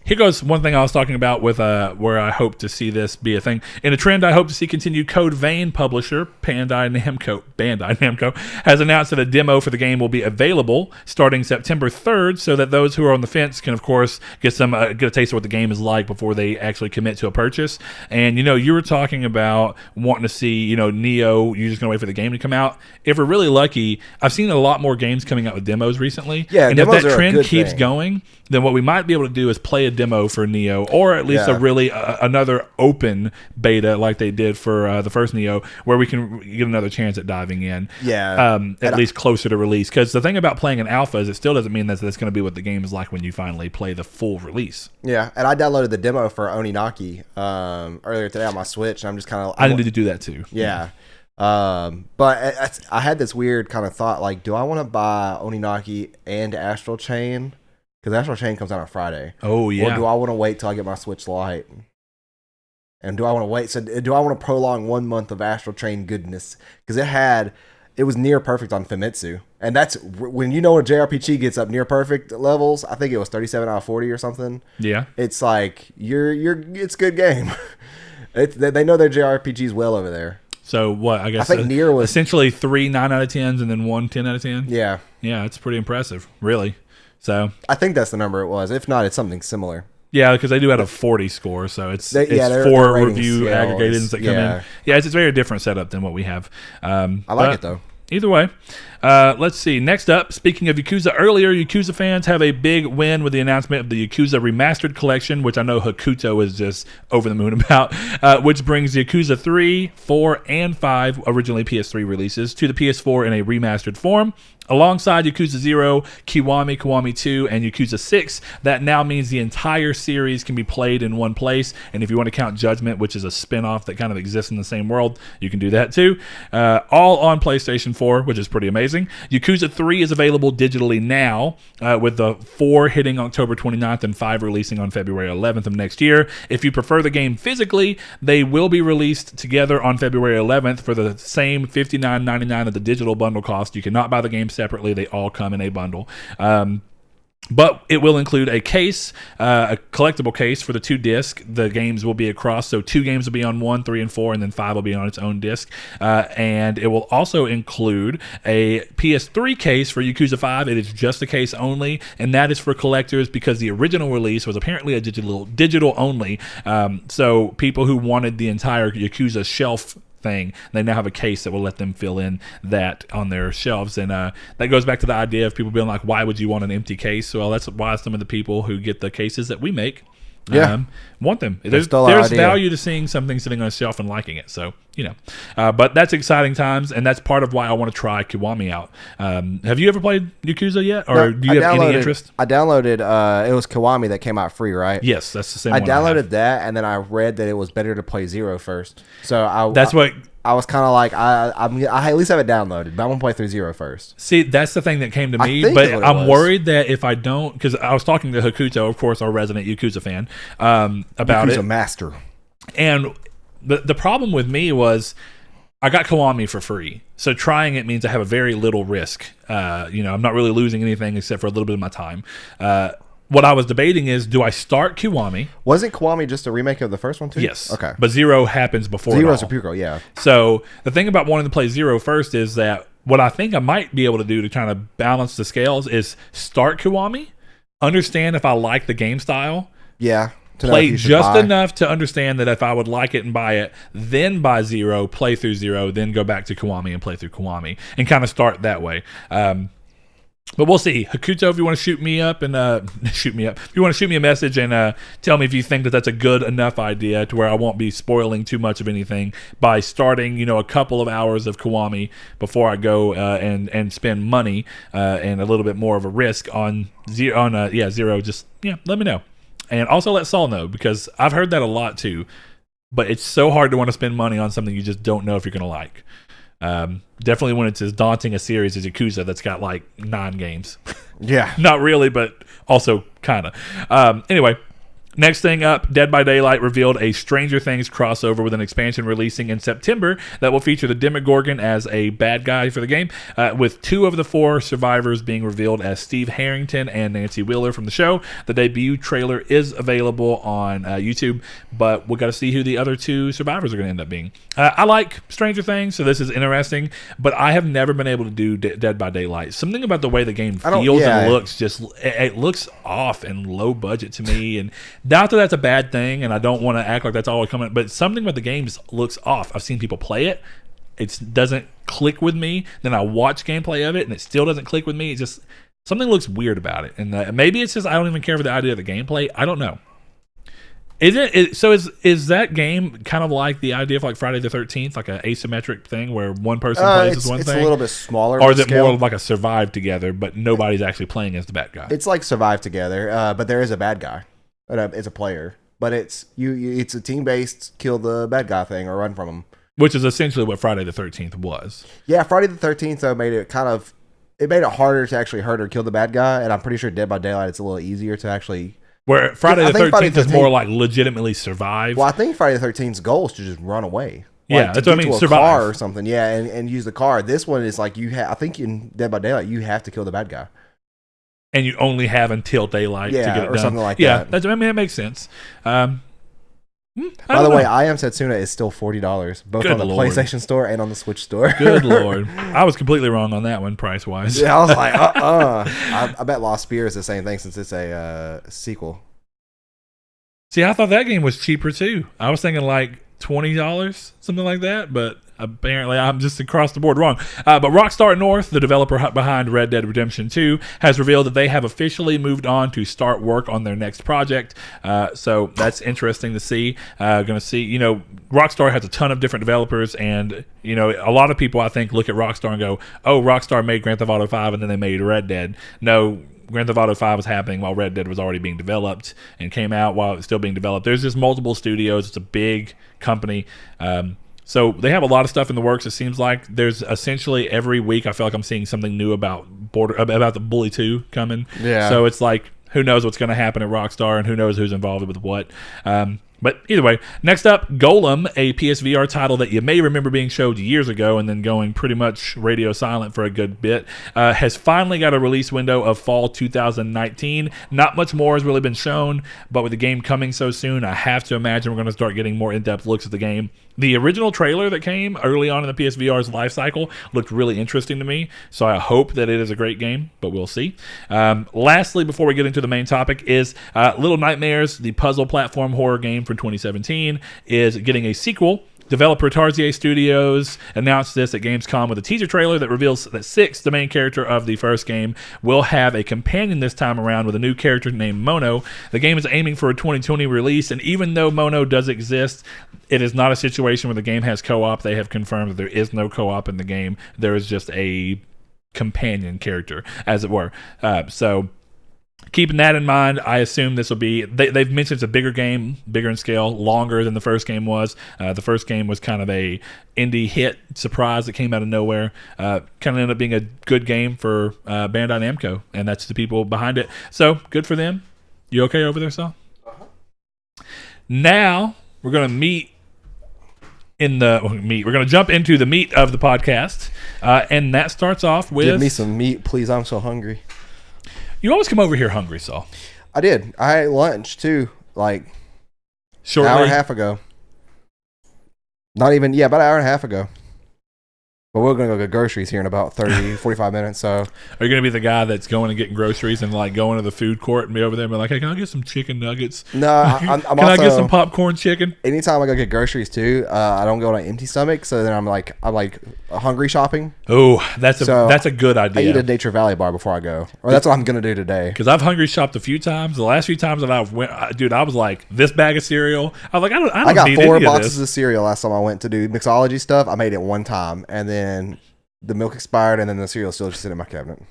here goes one thing I was talking about with where I hope to see this be a thing. In a trend I hope to see continue, Code Vein publisher Bandai Namco has announced that a demo for the game will be available starting September 3rd, so that those who are on the fence can, of course, get a taste of what the game is like before they actually commit to a purchase. And, you were talking about wanting to see, Neo, you're just going to wait for the game to come out. If we're really lucky, I've seen a lot more games coming out with demos recently. Yeah, and if that trend keeps going, then what we might be able to do is play a demo for Neo, or at least another open beta like they did for the first Neo, where we can get another chance at diving in. Yeah, at least closer to release. Because the thing about playing an alpha is it still doesn't mean that's going to be what the game is like when you finally play the full release. Yeah, and I downloaded the demo for Oninaki earlier today on my Switch, and I'm just kind of... I needed to do that too. Yeah. But I had this weird kind of thought, like, do I want to buy Oninaki and Astral Chain? Because Astral Chain comes out on Friday. Oh, yeah. Or do I want to wait till I get my Switch Lite? And do I want to wait? So do I want to prolong 1 month of Astral Chain goodness? Because it was near perfect on Famitsu. And that's when when a JRPG gets up near perfect levels. I think it was 37 out of 40 or something. Yeah. It's like, it's a good game. They know their JRPGs well over there. So what? I guess I think Nier was essentially 3 9 out of 10s and then 1 10 out of 10. Yeah. Yeah, it's pretty impressive, really. So I think that's the number it was. If not, it's something similar. Yeah, because they do have a 40 score, so it's 4 review aggregators that come in. Yeah, it's a very different setup than what we have. I like it though. Either way, let's see. Next up, speaking of Yakuza, earlier Yakuza fans have a big win with the announcement of the Yakuza Remastered Collection, which I know Hakuto is just over the moon about, which brings Yakuza 3, 4, and 5, originally PS3 releases, to the PS4 in a remastered form. Alongside Yakuza 0, Kiwami, Kiwami 2, and Yakuza 6, that now means the entire series can be played in one place. And if you want to count Judgment, which is a spin-off that kind of exists in the same world, you can do that too. All on PlayStation 4, which is pretty amazing. Yakuza 3 is available digitally now, with the 4 hitting October 29th and 5 releasing on February 11th of next year. If you prefer the game physically, they will be released together on February 11th for the same $59.99 of the digital bundle cost. You cannot buy the game separately. They all come in a bundle. But it will include a case, a collectible case for the 2 discs. The games will be across, so 2 games will be on 1, 3, and 4, and then 5 will be on its own disc. And it will also include a PS3 case for Yakuza 5. It is just a case only, and that is for collectors because the original release was apparently a digital only. So people who wanted the entire Yakuza shelf thing. They now have a case that will let them fill in that on their shelves. And that goes back to the idea of people being like, why would you want an empty case? Well, that's why some of the people who get the cases that we make want them. There's value to seeing something sitting on a shelf and liking it. So, but that's exciting times, and that's part of why I want to try Kiwami out. Have you ever played Yakuza yet, or do you have any interest? I downloaded, it was Kiwami that came out free, right? Yes, that's the same I one. Downloaded that, and then I read that it was better to play Zero first. So I was kind of like, I at least have it downloaded, but I'm going to play through Zero first. See, that's the thing that came to me, but I'm worried that if I don't, because I was talking to Hakuto, of course, our resident Yakuza fan, about Yakuza master. And the problem with me was I got Kiwami for free. So trying it means I have a very little risk. I'm not really losing anything except for a little bit of my time. What I was debating is, do I start Kiwami? Wasn't Kiwami just a remake of the first one too? Yes. Okay. But Zero happens before Zero's a prequel, yeah. So the thing about wanting to play Zero first is that what I think I might be able to do to kind of balance the scales is start Kiwami, understand if I like the game style. Yeah. Play just enough to understand that if I would like it and buy it, then buy Zero, play through Zero, then go back to Kiwami and play through Kiwami, and kind of start that way. But we'll see. Hakuto, if you want to shoot me up and if you want to shoot me a message and tell me if you think that that's a good enough idea to where I won't be spoiling too much of anything by starting, a couple of hours of Kiwami before I go and spend money and a little bit more of a risk on Zero. Just let me know. And also let Saul know, because I've heard that a lot too. But it's so hard to want to spend money on something you just don't know if you're going to like. Definitely when it's as daunting a series as Yakuza that's got like 9 games. Yeah. Not really, but also kind of. Anyway, next thing up, Dead by Daylight revealed a Stranger Things crossover with an expansion releasing in September that will feature the Demogorgon as a bad guy for the game, with 2 of the 4 survivors being revealed as Steve Harrington and Nancy Wheeler from the show. The debut trailer is available on YouTube, but we got to see who the other 2 survivors are going to end up being. I like Stranger Things, so this is interesting, but I have never been able to do Dead by Daylight. Something about the way the game feels and looks, it looks off and low budget to me, and not that that's a bad thing, and I don't want to act like that's all coming, but something about the game looks off. I've seen people play it. It doesn't click with me. Then I watch gameplay of it, and it still doesn't click with me. It just, something looks weird about it. And maybe it's just I don't even care for the idea of the gameplay. I don't know. Is that game kind of like the idea of like Friday the 13th, like an asymmetric thing where one person plays as one thing? It's a little bit smaller. Or is it more like a survive together, but nobody's actually playing as the bad guy? It's like survive together, but there is a bad guy. It's a player, but it's a team-based kill the bad guy thing or run from him, which is essentially what Friday the 13th was. Yeah, Friday the 13th though made it harder to actually hurt or kill the bad guy, and I'm pretty sure Dead by Daylight it's a little easier to actually. Where Friday the 13th is more like legitimately survive. Well, I think Friday the 13th's goal is to just run away. Yeah, that's what I mean. Survive. Car or something. Yeah, and use the car. This one is like I think in Dead by Daylight you have to kill the bad guy. And you only have until daylight to get it done. Something like that. Yeah, that makes sense. By the way, I Am Setsuna is still $40, both on the PlayStation Store and on the Switch Store. Good Lord. I was completely wrong on that one, price-wise. Yeah, I was like, I bet Lost Spear is the same thing since it's a sequel. See, I thought that game was cheaper, too. I was thinking like $20, something like that, but apparently I'm just across the board wrong. But Rockstar North, the developer behind Red Dead Redemption 2, has revealed that they have officially moved on to start work on their next project. So that's interesting to see. Going to see, Rockstar has a ton of different developers, and a lot of people I think look at Rockstar and go, "Oh, Rockstar made Grand Theft Auto 5 and then they made Red Dead." No. Grand Theft Auto 5 was happening while Red Dead was already being developed and came out while it was still being developed. There's just multiple studios. It's a big company. So they have a lot of stuff in the works. It seems like there's essentially every week I feel like I'm seeing something new about the Bully 2 coming. Yeah. So it's like, who knows what's going to happen at Rockstar and who knows who's involved with what. But either way, next up, Golem, a PSVR title that you may remember being showed years ago and then going pretty much radio silent for a good bit, has finally got a release window of fall 2019. Not much more has really been shown, but with the game coming so soon, I have to imagine we're going to start getting more in-depth looks at the game. The original trailer that came early on in the PSVR's life cycle looked really interesting to me, so I hope that it is a great game, but we'll see. Lastly, before we get into the main topic, is Little Nightmares, the puzzle platform horror game from 2017, is getting a sequel. Developer Tarsier Studios announced this at Gamescom with a teaser trailer that reveals that Six, the main character of the first game, will have a companion this time around with a new character named Mono. The game is aiming for a 2020 release, and even though Mono does exist, it is not a situation where the game has co-op. They have confirmed that there is no co-op in the game. There is just a companion character, as it were. So keeping that in mind, I assume this will be... They've mentioned it's a bigger game, bigger in scale, longer than the first game was. The first game was kind of a indie hit surprise that came out of nowhere. Kind of ended up being a good game for Bandai Namco, and that's the people behind it. So, good for them. You okay over there, Sal? Now, we're going to we're going to jump into the meat of the podcast, and that starts off with... Give me some meat, please. I'm so hungry. You always come over here hungry, Saul. I did. I ate lunch too, like shortly. An hour and a half ago. Not even, about an hour and a half ago. But we're going to go get groceries here in about 30, 45 minutes. So, are you going to be the guy that's going and getting groceries and like going to the food court and be over there and be like, hey, can I get some chicken nuggets? No, I'm can I get some popcorn chicken? Anytime I go get groceries too, I don't go on an empty stomach. So then I'm like hungry shopping. Oh, that's a good idea. I eat a Nature Valley bar before I go, or that's what I'm going to do today. Because I've hungry shopped a few times. The last few times that I went, dude, I was like, this bag of cereal. I was like, I got need 4 boxes of cereal last time I went to do mixology stuff. I made it one time, and then the milk expired, and then the cereal still just sitting in my cabinet.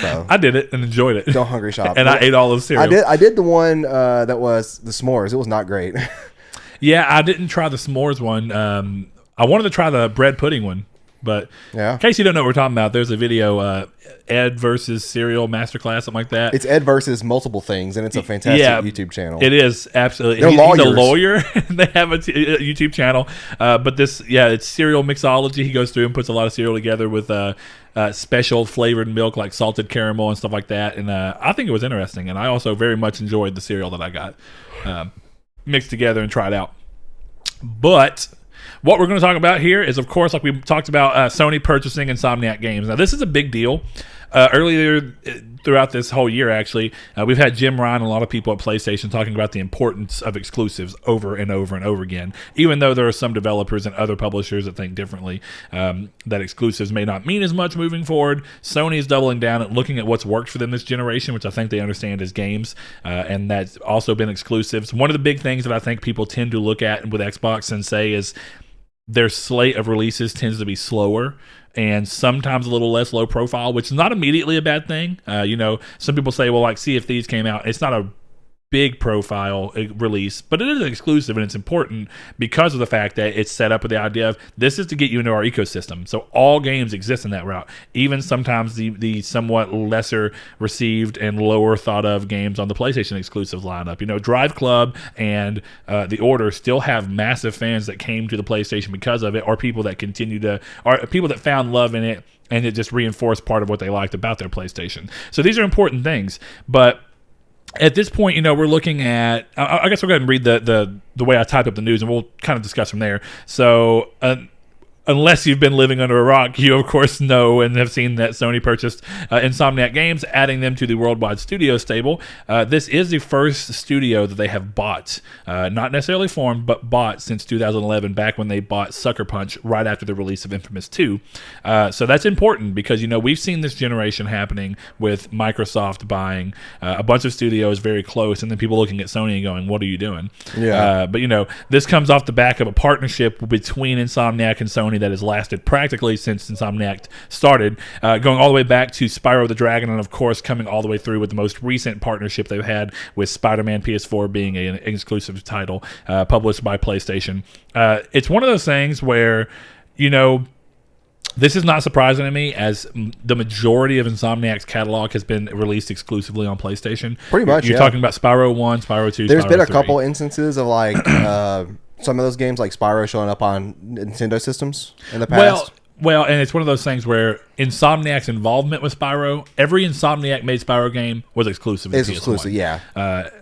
So, I did it and enjoyed it. Don't hungry shop. And I ate all of the cereal. I did the one that was the s'mores. It was not great. Yeah, I didn't try the s'mores one. I wanted to try the bread pudding one, but in case you don't know what we're talking about, there's a video, Ed versus Cereal Masterclass, something like that. It's Ed versus multiple things, and it's a fantastic YouTube channel. It is, absolutely. He's a lawyer. They have a YouTube channel. But it's cereal mixology. He goes through and puts a lot of cereal together with special flavored milk like salted caramel and stuff like that. And I think it was interesting. And I also very much enjoyed the cereal that I got mixed together and tried out. But what we're going to talk about here is, of course, like we talked about, Sony purchasing Insomniac Games. Now, this is a big deal. Earlier throughout this whole year, actually, we've had Jim Ryan and a lot of people at PlayStation talking about the importance of exclusives over and over and over again, even though there are some developers and other publishers that think differently, that exclusives may not mean as much moving forward. Sony is doubling down and looking at what's worked for them this generation, which I think they understand is games, and that's also been exclusives. One of the big things that I think people tend to look at with Xbox and say is their slate of releases tends to be slower and sometimes a little less low profile, which is not immediately a bad thing. Some people say, well, like Sea of Thieves came out. It's not a big profile release, but it is exclusive, and it's important because of the fact that it's set up with the idea of this is to get you into our ecosystem. So all games exist in that route, even sometimes the somewhat lesser received and lower thought of games on the PlayStation exclusive lineup. Drive Club and The Order still have massive fans that came to the PlayStation because of it, or people that people that found love in it, and it just reinforced part of what they liked about their PlayStation. So these are important things, but at this point, we're looking at... I guess we'll go ahead and read the way I typed up the news, and we'll kind of discuss from there. So, unless you've been living under a rock, you, of course, know and have seen that Sony purchased Insomniac Games, adding them to the worldwide studio stable. This is the first studio that they have bought. Not necessarily formed, but bought since 2011, back when they bought Sucker Punch right after the release of Infamous 2. So that's important because, we've seen this generation happening with Microsoft buying a bunch of studios very close, and then people looking at Sony and going, what are you doing? Yeah. But, this comes off the back of a partnership between Insomniac and Sony that has lasted practically since Insomniac started, going all the way back to Spyro the Dragon, and of course coming all the way through with the most recent partnership they've had with Spider-Man PS4 being an exclusive title published by PlayStation. It's one of those things where, this is not surprising to me, as the majority of Insomniac's catalog has been released exclusively on PlayStation. Pretty much, You're talking about Spyro 1, Spyro 2, There's Spyro been a 3. couple instances of some of those games like Spyro showing up on Nintendo systems in the past. Well, and it's one of those things where Insomniac's involvement with Spyro, every Insomniac made Spyro game was exclusive. It's PS1. exclusive, yeah.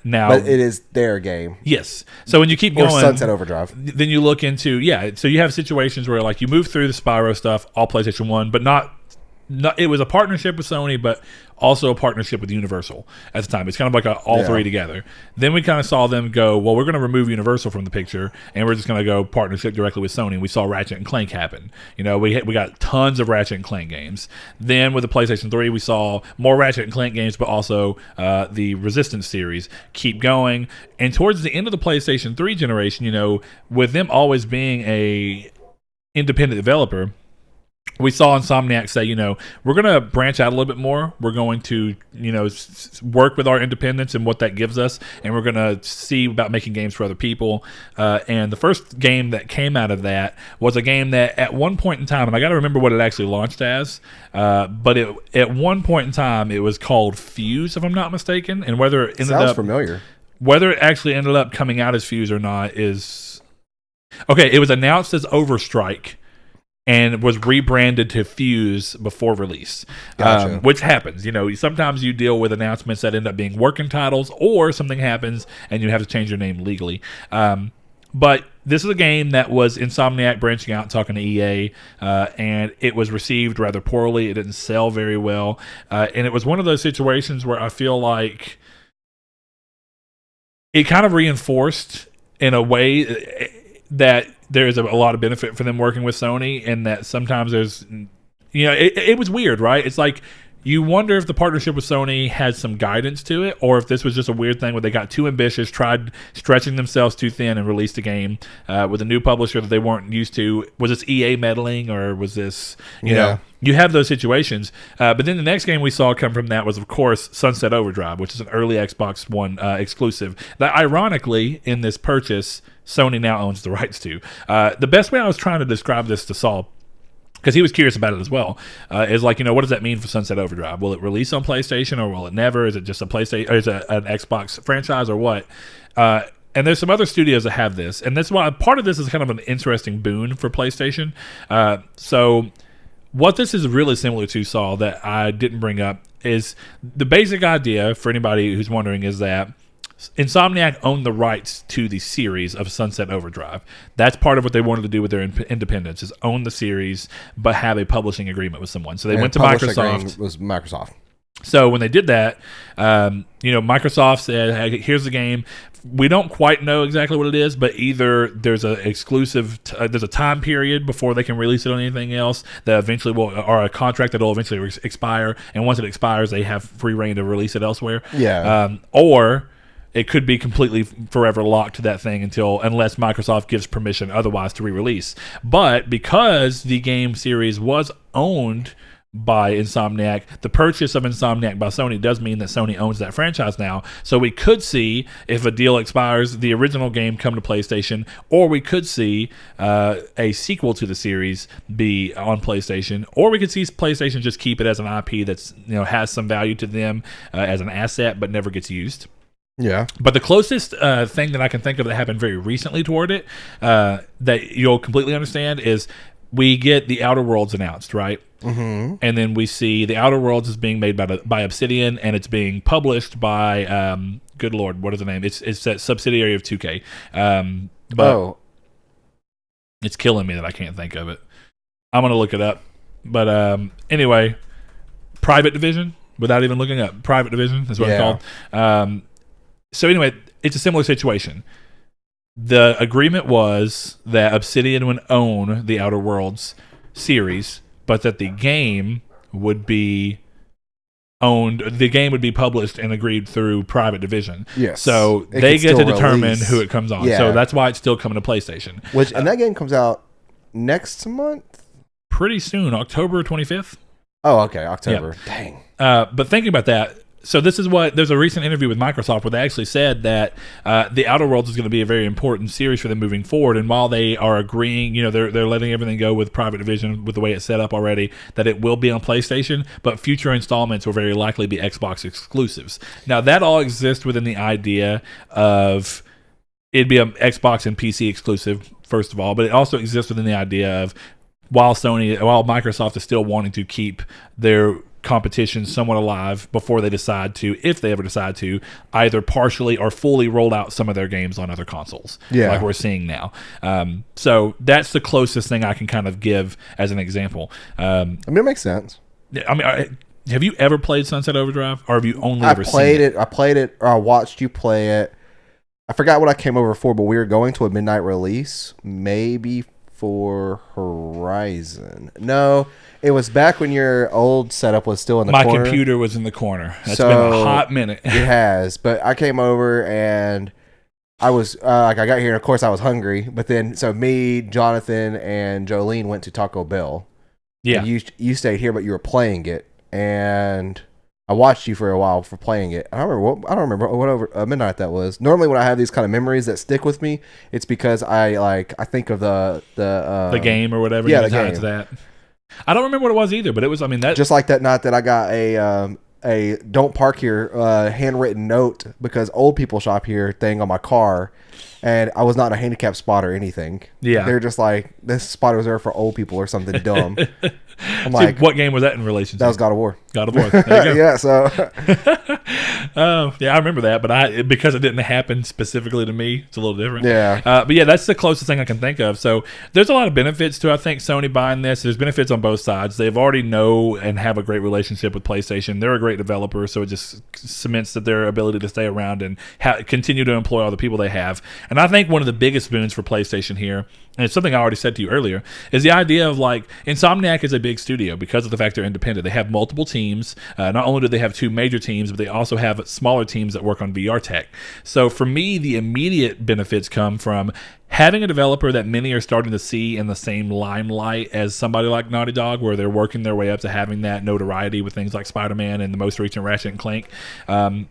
Now, but it is their game. Yes. So when you keep going, Sunset Overdrive. Then you look into so you have situations where like you move through the Spyro stuff, all PlayStation 1, but not it was a partnership with Sony, but also a partnership with Universal at the time. It's kind of like all three together. Then we kind of saw them go, well, we're going to remove Universal from the picture, and we're just going to go partnership directly with Sony. And we saw Ratchet and Clank happen. You know, we got tons of Ratchet and Clank games. Then with the PlayStation 3, we saw more Ratchet and Clank games, but also the Resistance series keep going. And towards the end of the PlayStation 3 generation, you know, with them always being a independent developer, we saw Insomniac say, you know, we're going to branch out a little bit more. We're going to, you know, work with our independence and what that gives us, and we're going to see about making games for other people. And the first game that came out of that was a game that at one point in time, and I got to remember what it actually launched as, but at one point in time, it was called Fuse, if I'm not mistaken. And whether it ended Sounds up familiar. Whether it actually ended up coming out as Fuse or not is okay. It was announced as Overstrike and was rebranded to Fuse before release, Gotcha. which happens. You know, sometimes you deal with announcements that end up being working titles, or something happens and you have to change your name legally. But this is a game that was Insomniac branching out and talking to EA, and it was received rather poorly. It didn't sell very well, and it was one of those situations where I feel like it kind of reinforced in a way that there is a lot of benefit for them working with Sony, and that sometimes there's, you know, it was weird, right? It's like you wonder if the partnership with Sony had some guidance to it, or if this was just a weird thing where they got too ambitious, tried stretching themselves too thin, and released a game with a new publisher that they weren't used to. Was this EA meddling, or was this, you know? You have those situations. But then the next game we saw come from that was, of course, Sunset Overdrive, which is an early Xbox One exclusive that, ironically, in this purchase, Sony now owns the rights to. The best way I was trying to describe this to Saul, because he was curious about it as well, is like, you know, what does that mean for Sunset Overdrive? Will it release on PlayStation, or will it never? Is it just a PlayStation, or is it an Xbox franchise, or what? And there's some other studios that have this, and that's why part of this is kind of an interesting boon for PlayStation. So what this is really similar to, Saul, that I didn't bring up, is the basic idea for anybody who's wondering is that Insomniac owned the rights to the series of Sunset Overdrive. That's part of what they wanted to do with their independence, is own the series but have a publishing agreement with someone. So they went to Microsoft. Was Microsoft. So when they did that, you know, Microsoft said, hey, here's the game. We don't quite know exactly what it is, but either there's a exclusive, there's a time period before they can release it on anything else that eventually will, or a contract that will eventually expire. And once it expires, they have free reign to release it elsewhere. Yeah. Or it could be completely forever locked to that thing unless Microsoft gives permission otherwise to re-release. But because the game series was owned by Insomniac, the purchase of Insomniac by Sony does mean that Sony owns that franchise now. So we could see, if a deal expires, the original game come to PlayStation, or we could see a sequel to the series be on PlayStation, or we could see PlayStation just keep it as an IP that's, you know, has some value to them as an asset but never gets used. Yeah. But the closest thing that I can think of that happened very recently toward it, that you'll completely understand, is we get the Outer Worlds announced, right? Mm-hmm. And then we see the Outer Worlds is being made by Obsidian, and it's being published by, good Lord, what is the name? It's a subsidiary of 2K. But it's killing me that I can't think of it. I'm going to look it up. But anyway, Private Division, without even looking up. Private Division is what it's called. So anyway, it's a similar situation. The agreement was that Obsidian would own the Outer Worlds series, but that the game would be owned. The game would be published and agreed through Private Division. Yes. So they get to determine who it comes on. Yeah. So that's why it's still coming to PlayStation. And that game comes out next month? Pretty soon, October 25th. Oh, okay, October. Yeah. Dang. But thinking about that, so this is what, there's a recent interview with Microsoft where they actually said that the Outer Worlds is going to be a very important series for them moving forward. And while they are agreeing, you know, they're letting everything go with Private Division with the way it's set up already, that it will be on PlayStation, but future installments will very likely be Xbox exclusives. Now, that all exists within the idea of it'd be an Xbox and PC exclusive, first of all, but it also exists within the idea of while Microsoft is still wanting to keep their competition somewhat alive before they decide to, if they ever decide to, either partially or fully roll out some of their games on other consoles, like we're seeing now. So that's the closest thing I can kind of give as an example. I mean, it makes sense. I mean, have you ever played Sunset Overdrive, or have you only I ever played seen it? I played it. Or I watched you play it. I forgot what I came over for, but we were going to a midnight release, maybe for Horizon. No, it was back when your old setup was still in the My corner. computer was in the corner. That's So, been a hot minute. It has, but I came over and I was I got here and of course I was hungry. But then so me, Jonathan, and Jolene went to Taco Bell. Yeah. And you stayed here, but you were playing it, and I watched you for a while for playing it. I don't remember what over midnight that was. Normally, when I have these kind of memories that stick with me, it's because I think of the game or whatever. Yeah, you the tie it game. to that. I don't remember what it was either, but it was. I mean, that just like that night that I got a "Don't park here" handwritten note because old people shop here thing on my car. And I was not a handicap spot or anything. Yeah. They're just like, this spot was there for old people or something dumb. I'm See, like, what game was that in relation to? That was God of War. God of War. There you go. Yeah, so. Yeah, I remember that, but because it didn't happen specifically to me, it's a little different. Yeah. But yeah, that's the closest thing I can think of. So there's a lot of benefits to, I think, Sony buying this. There's benefits on both sides. They've already know and have a great relationship with PlayStation. They're a great developer, so it just cements that their ability to stay around and continue to employ all the people they have. And I think one of the biggest boons for PlayStation here, and it's something I already said to you earlier, is the idea of like Insomniac is a big studio because of the fact they're independent. They have multiple teams. Not only do they have two major teams, but they also have smaller teams that work on VR tech. So for me, the immediate benefits come from having a developer that many are starting to see in the same limelight as somebody like Naughty Dog, where they're working their way up to having that notoriety with things like Spider-Man and the most recent Ratchet and Clank. And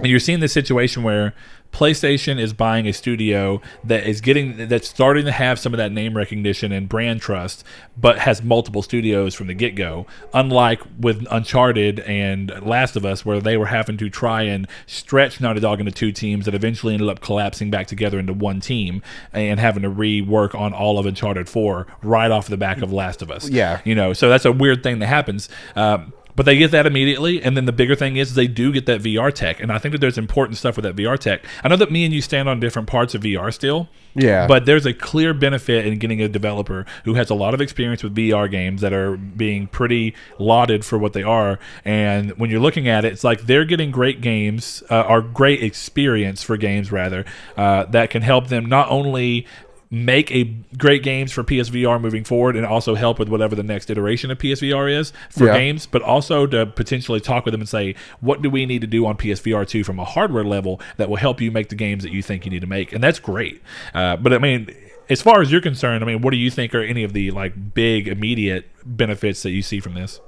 you're seeing this situation where PlayStation is buying a studio that's starting to have some of that name recognition and brand trust, but has multiple studios from the get-go. Unlike with Uncharted and Last of Us, where they were having to try and stretch Naughty Dog into two teams that eventually ended up collapsing back together into one team and having to rework on all of Uncharted 4 right off the back of Last of Us. Yeah. So that's a weird thing that happens. But they get that immediately, and then the bigger thing is they do get that VR tech, and I think that there's important stuff with that VR tech. I know that me and you stand on different parts of VR still, Yeah. but there's a clear benefit in getting a developer who has a lot of experience with VR games that are being pretty lauded for what they are, and when you're looking at it, it's like they're getting great games, or great experience for games, rather, that can help them not only make a great games for PSVR moving forward and also help with whatever the next iteration of PSVR is for games, but also to potentially talk with them and say, what do we need to do on PSVR 2 from a hardware level that will help you make the games that you think you need to make? And that's great. But I mean, as far as you're concerned, I mean, what do you think are any of the like big immediate benefits that you see from this?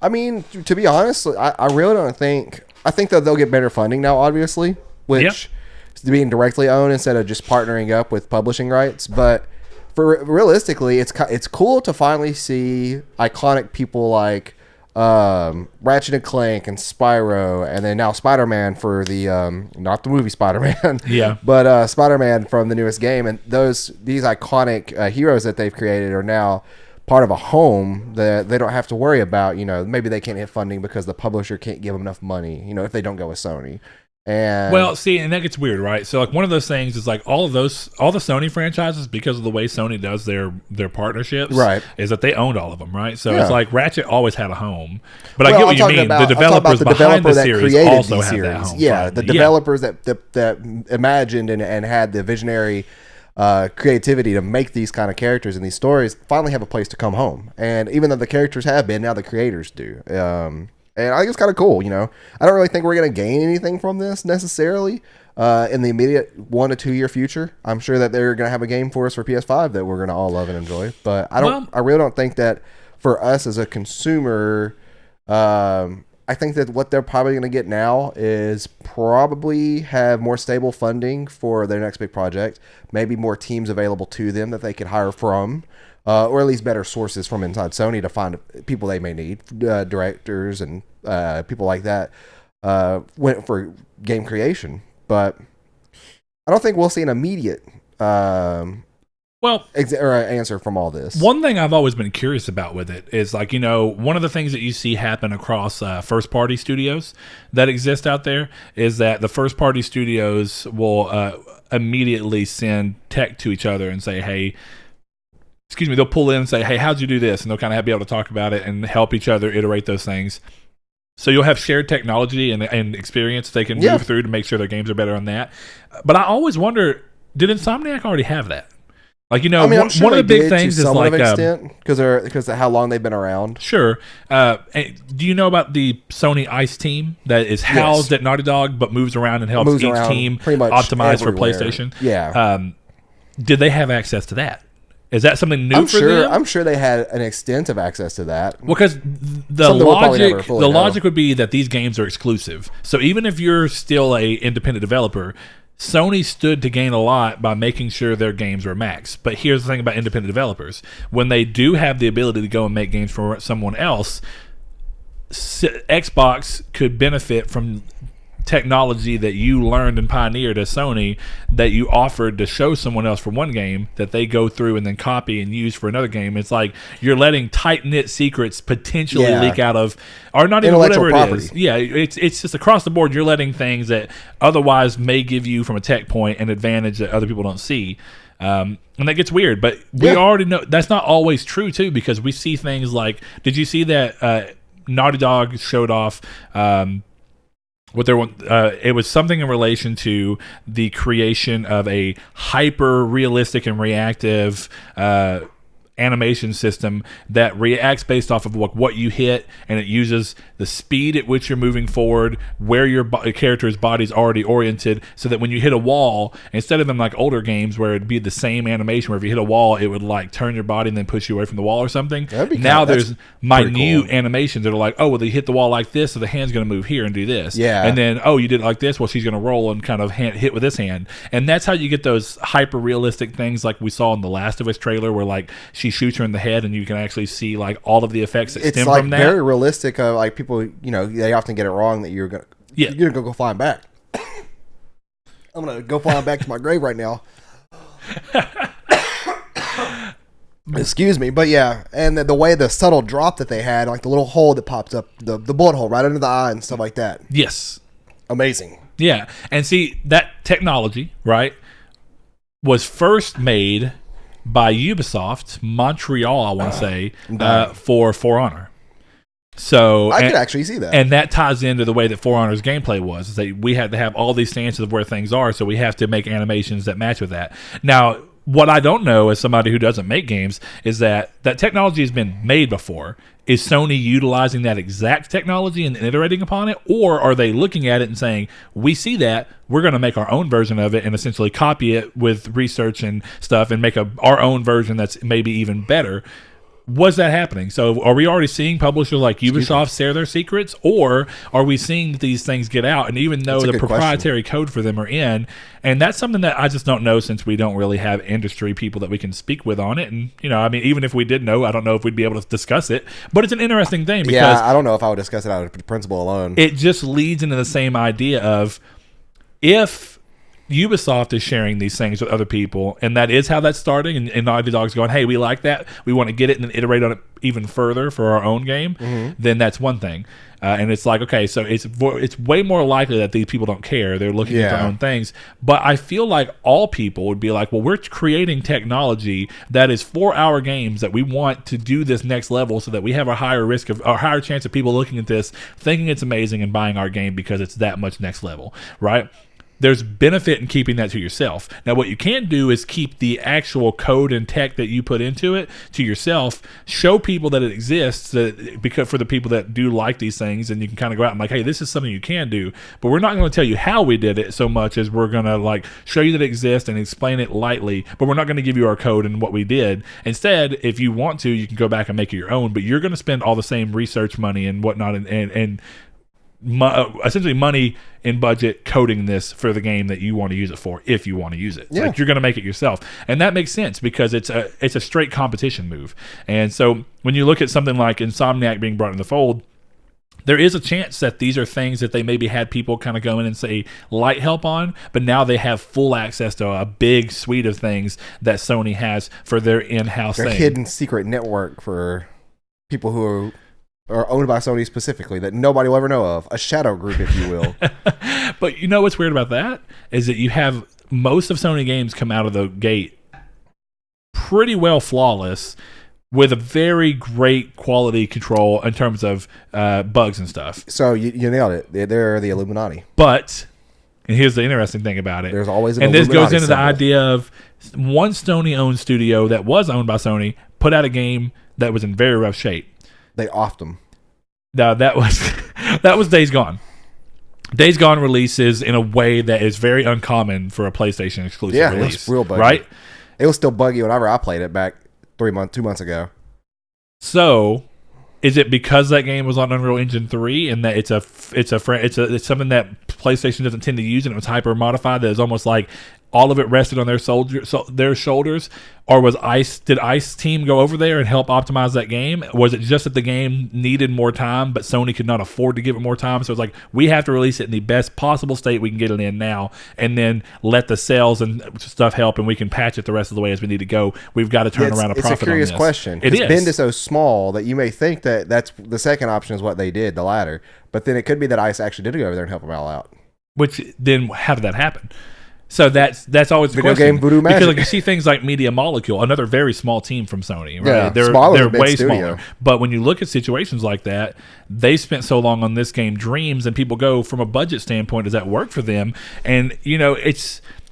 I mean, to be honest, I really don't think, I think that they'll get better funding now, obviously, which being directly owned instead of just partnering up with publishing rights. But for realistically, it's cool to finally see iconic people like Ratchet and Clank and Spyro, and then now Spider-Man for the not the movie Spider-Man, but Spider-Man from the newest game. And these iconic heroes that they've created are now part of a home that they don't have to worry about. Maybe they can't hit funding because the publisher can't give them enough money. If they don't go with Sony. And well, see, and that gets weird, right? So, like, one of those things is like all the Sony franchises, because of the way Sony does their partnerships, right, is that they owned all of them, right? So it's like Ratchet always had a home, but well, I get what you mean. The developers behind the series also had that home. Yeah, the developers that imagined and had the visionary creativity to make these kind of characters and these stories finally have a place to come home. And even though the characters have been, now the creators do. And I think it's kind of cool, I don't really think we're going to gain anything from this necessarily in the immediate 1 to 2 year future. I'm sure that they're going to have a game for us for PS5 that we're going to all love and enjoy. But I really don't think that for us as a consumer, I think that what they're probably going to get now is probably have more stable funding for their next big project, maybe more teams available to them that they could hire from. Or at least better sources from inside Sony to find people they may need, directors and people like that, for game creation. But I don't think we'll see an immediate answer from all this. One thing I've always been curious about with it is like, one of the things that you see happen across first party studios that exist out there is that the first party studios will immediately send tech to each other and say, hey, they'll pull in and say, hey, how'd you do this? And they'll kind of be able to talk about it and help each other iterate those things. So you'll have shared technology and experience they can move through to make sure their games are better on that. But I always wonder, did Insomniac already have that? Like, you know, I mean, I'm sure one of the big things is like because of how long they've been around. Sure. Do you know about the Sony ICE team that is housed at Naughty Dog but moves around and helps each team pretty much optimize everywhere. for PlayStation? Yeah. Did they have access to that? Is that something new for them? I'm sure they had an extensive access to that. Well, because the logic would be that these games are exclusive. So even if you're still a independent developer, Sony stood to gain a lot by making sure their games were max. But here's the thing about independent developers. When they do have the ability to go and make games for someone else, Xbox could benefit from technology that you learned and pioneered as Sony that you offered to show someone else for one game that they go through and then copy and use for another game. It's like you're letting tight-knit secrets potentially leak out of, or not even whatever it is. Yeah, it's just across the board. You're letting things that otherwise may give you, from a tech point, an advantage that other people don't see. And that gets weird, but we already know that's not always true too, because we see things like, did you see that Naughty Dog showed off it was something in relation to the creation of a hyper realistic and reactive animation system that reacts based off of what you hit, and it uses the speed at which you're moving forward, where your character's body's already oriented, so that when you hit a wall, instead of in like older games where it'd be the same animation where if you hit a wall it would like turn your body and then push you away from the wall or something, now there's minute animations that are like, oh well, they hit the wall like this, so the hand's going to move here and do this, and then oh, you did it like this, well she's going to roll and kind of hit with this hand. And that's how you get those hyper realistic things like we saw in the Last of Us trailer, where like she shoots her in the head and you can actually see like all of the effects that stem from that. It's very realistic. Like people, you know, they often get it wrong that you're gonna go flying back. I'm gonna go flying back to my grave right now. Excuse me, but yeah, and the way the subtle drop that they had, like the little hole that pops up, the bullet hole right under the eye and stuff like that. Yes, amazing. Yeah, and see that technology, right, was first made by Ubisoft Montreal, I want to say, for For Honor. So I could actually see that, and that ties into the way that For Honor's gameplay was. Is that we had to have all these stances of where things are, so we have to make animations that match with that. Now, what I don't know, as somebody who doesn't make games, is that technology has been made before. Is Sony utilizing that exact technology and iterating upon it? Or are they looking at it and saying, we see that, we're going to make our own version of it and essentially copy it with research and stuff and make our own version that's maybe even better? Was that happening? So are we already seeing publishers like Ubisoft share their secrets, or are we seeing these things get out? And even though the proprietary code for them are in, and that's something that I just don't know, since we don't really have industry people that we can speak with on it. And, you know, I mean, even if we did know, I don't know if we'd be able to discuss it, but it's an interesting thing because I don't know if I would discuss it out of principle alone. It just leads into the same idea of, if Ubisoft is sharing these things with other people, and that is how that's starting, and Naughty Dog's going, hey, we like that, we want to get it and then iterate on it even further for our own game, then that's one thing. And it's like, okay, so it's way more likely that these people don't care. They're looking at their own things. But I feel like all people would be like, well, we're creating technology that is for our games that we want to do this next level, so that we have a higher chance of people looking at this, thinking it's amazing, and buying our game because it's that much next level, right? There's benefit in keeping that to yourself. Now, what you can do is keep the actual code and tech that you put into it to yourself. Show people that it exists, because for the people that do like these things, and you can kind of go out and like, hey, this is something you can do. But we're not going to tell you how we did it so much as we're going to like show you that it exists and explain it lightly. But we're not going to give you our code and what we did. Instead, if you want to, you can go back and make it your own. But you're going to spend all the same research money and whatnot, and essentially money in budget coding this for the game that you want to use it for, if you want to use it. Like, you're going to make it yourself, and that makes sense because it's a straight competition move. And so when you look at something like Insomniac being brought in the fold, there is a chance that these are things that they maybe had people kind of go in and say light help on, but now they have full access to a big suite of things that Sony has for their in-house thing. Hidden secret network for people who are owned by Sony specifically that nobody will ever know of. A shadow group, if you will. But you know what's weird about that is that you have most of Sony games come out of the gate pretty well flawless with a very great quality control in terms of bugs and stuff. So you nailed it. They're the Illuminati. But, and here's the interesting thing about it. There's always an and this Illuminati goes into symbol. the idea of one Sony-owned studio that was owned by Sony put out a game that was in very rough shape. They offed them. Now, that was Days Gone. Days Gone releases in a way that is very uncommon for a PlayStation exclusive release. It was real buggy. Right? It was still buggy whenever I played it back 2 months ago. So, is it because that game was on Unreal Engine 3 and that it's something that PlayStation doesn't tend to use and it was hyper modified that is almost like all of it rested on their shoulders? Or did ICE team go over there and help optimize that game? Was it just that the game needed more time, but Sony could not afford to give it more time? So it's like, we have to release it in the best possible state we can get it in now, and then let the sales and stuff help, and we can patch it the rest of the way as we need to go. We've got to turn around a profit on this. It's a curious question. It is. Bend is so small that you may think that that's the second option is what they did, the latter. But then it could be that ICE actually did go over there and help them all out. Which, then, how did that happen? So that's always the Video question. game voodoo magic. Because like you see things like Media Molecule, another very small team from Sony, right? Yeah, they're way smaller. But when you look at situations like that, they spent so long on this game, Dreams, and people go, from a budget standpoint, does that work for them? And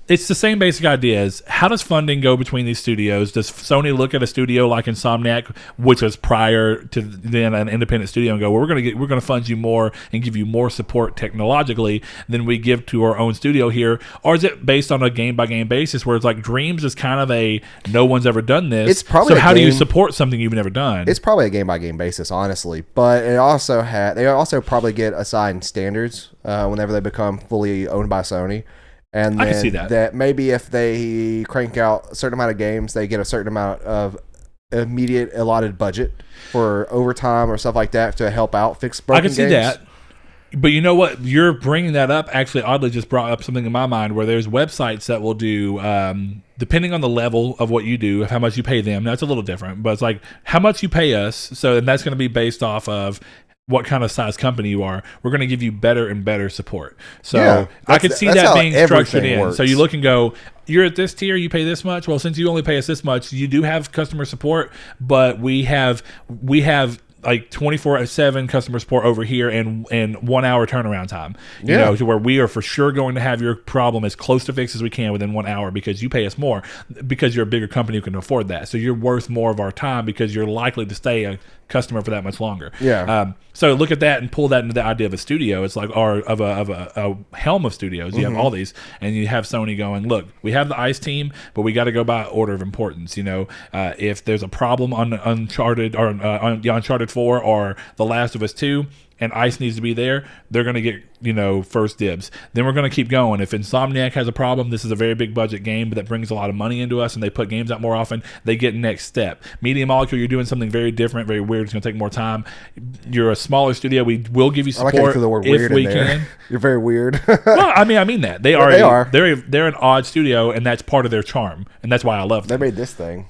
it's the same basic idea as, how does funding go between these studios? Does Sony look at a studio like Insomniac, which was prior to then an independent studio, and go, well, we're going to fund you more and give you more support technologically than we give to our own studio here? Or is it based on a game by game basis where it's like Dreams is kind of a no one's ever done this? It's probably so how do you support something you've never done? It's probably a game by game basis, honestly. But they also probably get assigned standards whenever they become fully owned by Sony. And then I can see that maybe if they crank out a certain amount of games, they get a certain amount of immediate allotted budget for overtime or stuff like that to help out fix broken games. I can see that. But you know what? You're bringing that up actually oddly just brought up something in my mind where there's websites that will do, depending on the level of what you do, of how much you pay them. That's a little different. But it's like, how much you pay us. So and that's going to be based off of what kind of size company you are. We're going to give you better and better support. So yeah, I could see that being structured in. Works. So you look and go, you're at this tier, you pay this much. Well, since you only pay us this much, you do have customer support, but we have like 24/7 customer support over here and 1 hour turnaround time. You know, to where we are for sure going to have your problem as close to fix as we can within 1 hour because you pay us more because you're a bigger company who can afford that. So you're worth more of our time because you're likely to stay a customer for that much longer. Yeah. So look at that and pull that into the idea of a studio. It's like of a helm of studios. You have all these, and you have Sony going, look, we have the ICE team, but we got to go by order of importance. You know, if there's a problem on Uncharted or on the Uncharted 4 or The Last of Us 2, and ICE needs to be there, they're going to get, first dibs. Then we're going to keep going. If Insomniac has a problem, this is a very big budget game, but that brings a lot of money into us, and they put games out more often, they get next step. Media Molecule, you're doing something very different, very weird. It's going to take more time. You're a smaller studio. We will give you support if we can. You're very weird. Well, I mean that. They are. They're an odd studio, and that's part of their charm, and that's why I love them. They made this thing.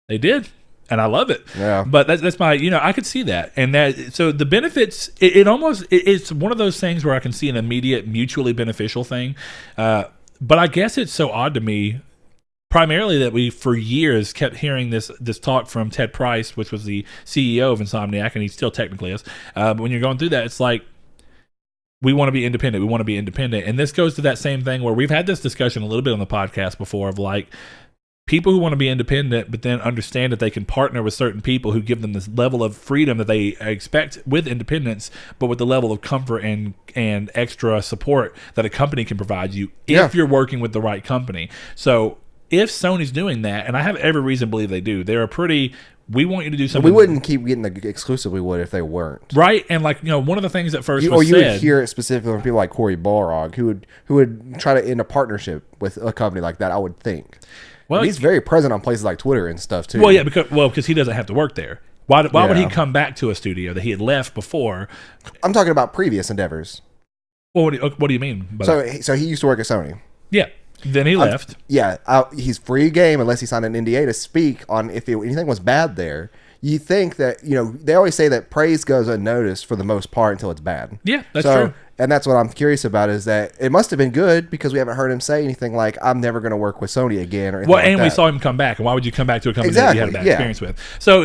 They did. And I love it. Yeah. But that's my, I could see that. And so the benefits, it's one of those things where I can see an immediate mutually beneficial thing. But I guess it's so odd to me, primarily that we, for years, kept hearing this talk from Ted Price, which was the CEO of Insomniac, and he still technically is. But when you're going through that, it's like, we want to be independent. We want to be independent. And this goes to that same thing where we've had this discussion a little bit on the podcast before of like, people who want to be independent, but then understand that they can partner with certain people who give them this level of freedom that they expect with independence, but with the level of comfort and extra support that a company can provide you if you're working with the right company. So if Sony's doing that, and I have every reason to believe they do, they're we want you to do something. We wouldn't keep getting the exclusive we would if they weren't. Right. And like, one of the things that first was said. Or you would hear it specifically from people like Cory Balrog, who would try to end a partnership with a company like that, I would think. Well, and he's very present on places like Twitter and stuff too. Well, yeah, because he doesn't have to work there. Why would he come back to a studio that he had left before? I'm talking about previous endeavors. Well, what do you mean by that? So he used to work at Sony. Yeah. Then he left. He's free game unless he signed an NDA to speak on if anything was bad there. You think that, they always say that praise goes unnoticed for the most part until it's bad. Yeah, that's true. And that's what I'm curious about, is that it must have been good, because we haven't heard him say anything like, I'm never going to work with Sony again, or anything like and that. we saw him come back. And why would you come back to a company that you had a bad experience with? So,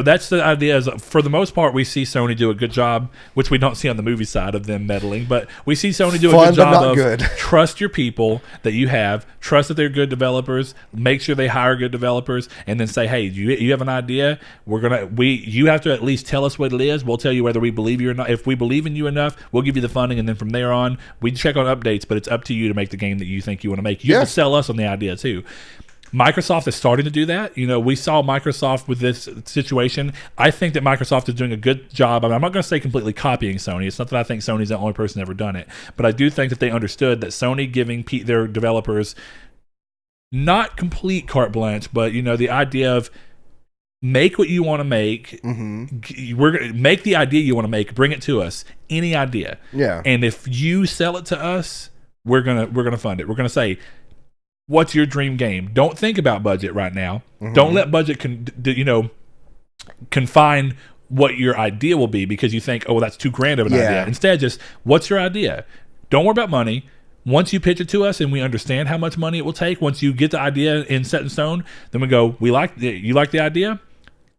that's the idea. Is for the most part, we see Sony do a good job, which we don't see on the movie side of them meddling, but we see Sony do a good job of trust your people that you have, trust that they're good developers, make sure they hire good developers, and then say, hey, you have an idea, you have to at least tell us what it is. We'll tell you whether we believe you or not. If we believe in you enough, we'll give you the funding, and then from there on, we check on updates, but it's up to you to make the game that you think you want to make. You have to sell us on the idea too. Microsoft is starting to do that. We saw Microsoft with this situation. I think that Microsoft is doing a good job. I'm not going to say completely copying Sony. It's not that I think Sony's the only person ever done it, but I do think that they understood that Sony giving their developers not complete carte blanche, but the idea of make what you want to make. We're gonna make the idea you want to make. Bring it to us. Any idea. Yeah. And if you sell it to us, we're gonna fund it. We're gonna say, what's your dream game? Don't think about budget right now. Don't let budget confine what your idea will be, because you think, oh, that's $2,000 of an idea. Instead, just what's your idea? Don't worry about money. Once you pitch it to us and we understand how much money it will take, once you get the idea set in stone, then we go, you like the idea?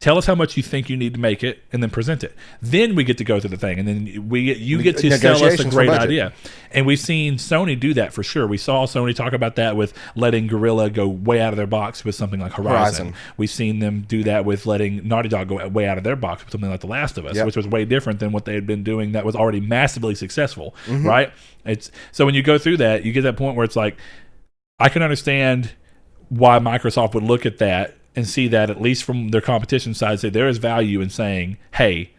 Tell us how much you think you need to make it, and then present it. Then we get to go through the thing, and then you get to sell us a great idea. And we've seen Sony do that for sure. We saw Sony talk about that with letting Guerrilla go way out of their box with something like Horizon. We've seen them do that with letting Naughty Dog go way out of their box with something like The Last of Us, which was way different than what they had been doing that was already massively successful, right? So when you go through that, you get that point where it's like, I can understand why Microsoft would look at that and see that, at least from their competition side, say there is value in saying, hey,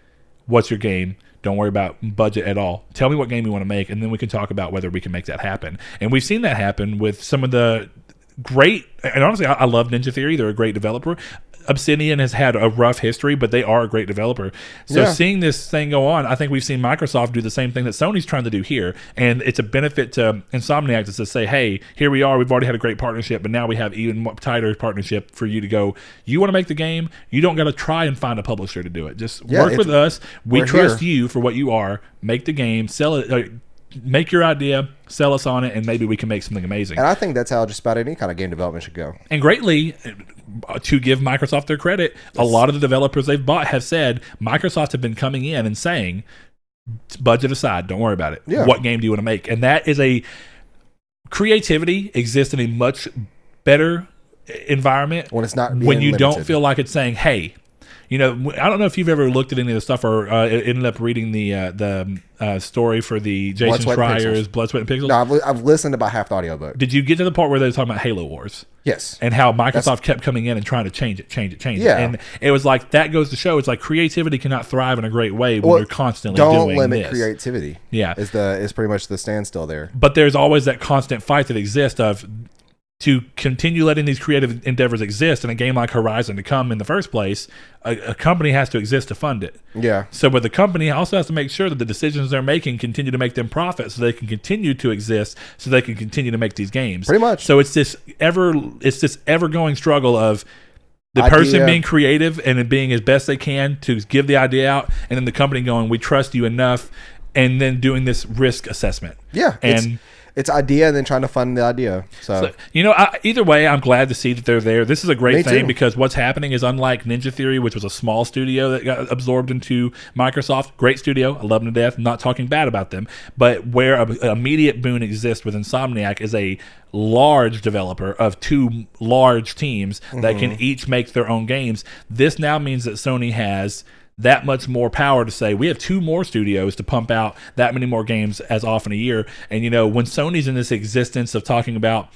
what's your game? Don't worry about budget at all. Tell me what game you want to make, and then we can talk about whether we can make that happen. And we've seen that happen with some of the great, and honestly, I love Ninja Theory. They're a great developer. Obsidian has had a rough history, but they are a great developer. So seeing this thing go on, I think we've seen Microsoft do the same thing that Sony's trying to do here. And it's a benefit to Insomniac to say, hey, here we are. We've already had a great partnership, but now we have even more tighter partnership for you to go, you want to make the game? You don't got to try and find a publisher to do it. Just work with us. We trust you for what you are. Make the game, sell it. Make your idea, sell us on it, and maybe we can make something amazing. And I think that's how just about any kind of game development should go. And greatly, to give Microsoft their credit, a lot of the developers they've bought have said, Microsoft have been coming in and saying, budget aside, don't worry about it. What game do you want to make? And that is creativity exists in a much better environment when it's not being when you limited. Don't feel like it's saying, hey, I don't know if you've ever looked at any of the stuff or ended up reading the story for the Jason Schreier's Blood, Sweat, and Pixels. No, I've listened to about half the audiobook. Did you get to the part where they were talking about Halo Wars? Yes. And how Microsoft kept coming in and trying to change it. And it was like, that goes to show, it's like creativity cannot thrive in a great way when you're constantly doing this. Don't limit creativity. Yeah. Is pretty much the standstill there. But there's always that constant fight that exists of, to continue letting these creative endeavors exist in a game like Horizon to come in the first place, a company has to exist to fund it. Yeah. So, but the company also has to make sure that the decisions they're making continue to make them profit, so they can continue to exist, so they can continue to make these games. Pretty much. So it's this ever going struggle of the person being creative and being as best they can to give the idea out, and then the company going, we trust you enough, and then doing this risk assessment. Yeah. And it's idea and then trying to fund the idea. So either way, I'm glad to see that they're there. This is a great thing because what's happening is, unlike Ninja Theory, which was a small studio that got absorbed into Microsoft, great studio, I love them to death, I'm not talking bad about them, but where an immediate boon exists with Insomniac is a large developer of two large teams that can each make their own games. This now means that Sony has that much more power to say, we have two more studios to pump out that many more games as often a year. And when Sony's in this existence of talking about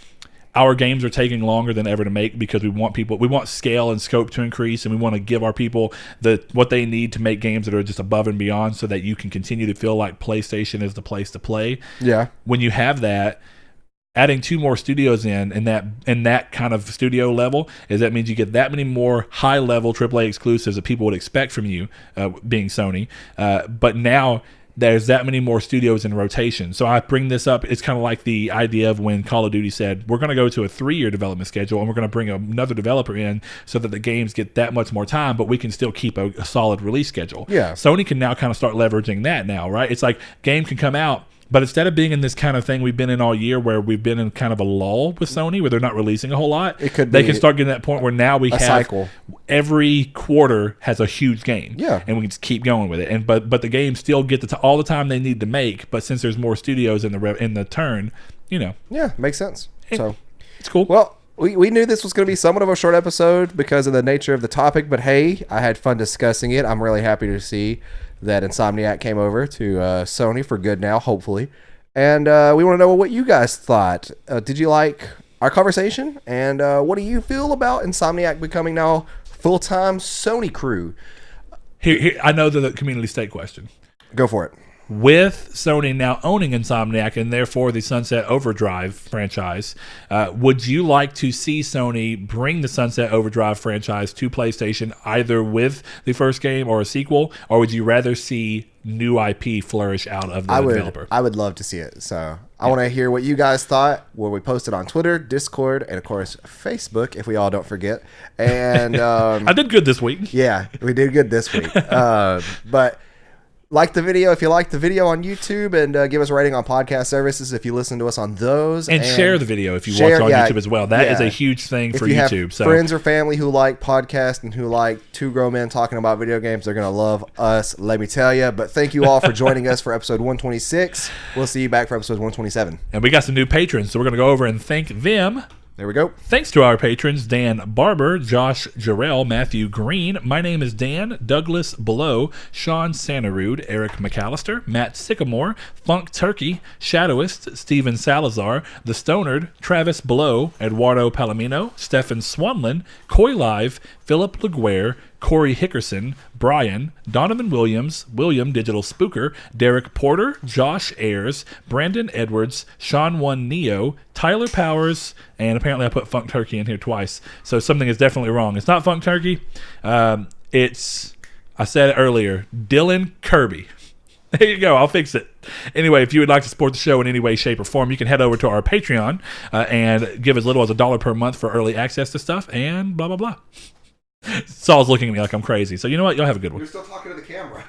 our games are taking longer than ever to make because we want scale and scope to increase, and we want to give our people what they need to make games that are just above and beyond, so that you can continue to feel like PlayStation is the place to play. Yeah. When you have that, adding two more studios in that kind of studio level that means you get that many more high level AAA exclusives that people would expect from you, being Sony. But now there's that many more studios in rotation. So I bring this up. It's kind of like the idea of when Call of Duty said, we're going to go to a 3-year development schedule and we're going to bring another developer in so that the games get that much more time, but we can still keep a solid release schedule. Yeah. Sony can now kind of start leveraging that now, right? It's like game can come out, but instead of being in this kind of thing we've been in all year where we've been in kind of a lull with Sony where they're not releasing a whole lot, they can start getting to that point where now we have cycle. Every quarter has a huge game. Yeah. And we can just keep going with it. And but the games still get all the time they need to make, but since there's more studios in the turn, Yeah, makes sense. So it's cool. Well, we knew this was going to be somewhat of a short episode because of the nature of the topic, but hey, I had fun discussing it. I'm really happy to see that Insomniac came over to Sony for good now, hopefully. And we want to know what you guys thought. Did you like our conversation? And what do you feel about Insomniac becoming now full-time Sony crew? Here, I know the community stake question. Go for it. With Sony now owning Insomniac and therefore the Sunset Overdrive franchise, would you like to see Sony bring the Sunset Overdrive franchise to PlayStation either with the first game or a sequel, or would you rather see new IP flourish out of the developer? I would love to see it. So I want to hear what you guys thought. Where we posted on Twitter, Discord, and of course Facebook, if we all don't forget. And I did good this week. Yeah, we did good this week. But like the video if you like the video on YouTube, and give us a rating on podcast services if you listen to us on those. And share the video if you watch on YouTube as well. That is a huge thing for YouTube. Have friends or family who like podcasts and who like two grown men talking about video games, they're going to love us, let me tell you. But thank you all for joining us for episode 126. We'll see you back for episode 127. And we got some new patrons, so we're going to go over and thank them. There we go. Thanks to our patrons, Dan Barber, Josh Jarrell, Matthew Green, My Name is Dan, Douglas Below, Sean Santarud, Eric McAllister, Matt Sycamore, Funk Turkey, Shadowist, Steven Salazar, The Stonard, Travis Below, Eduardo Palomino, Stefan Swanlin, Coy Live, Philip LaGuerre, Corey Hickerson, Brian, Donovan Williams, William Digital Spooker, Derek Porter, Josh Ayers, Brandon Edwards, Sean One Neo, Tyler Powers, and apparently I put Funk Turkey in here twice, so something is definitely wrong. It's not Funk Turkey. It's, I said it earlier, Dylan Kirby. There you go. I'll fix it. Anyway, if you would like to support the show in any way, shape, or form, you can head over to our Patreon and give as little as $1 per month for early access to stuff and blah, blah, blah. Saul's looking at me like I'm crazy. So you know what? Y'all have a good one. You're still talking to the camera.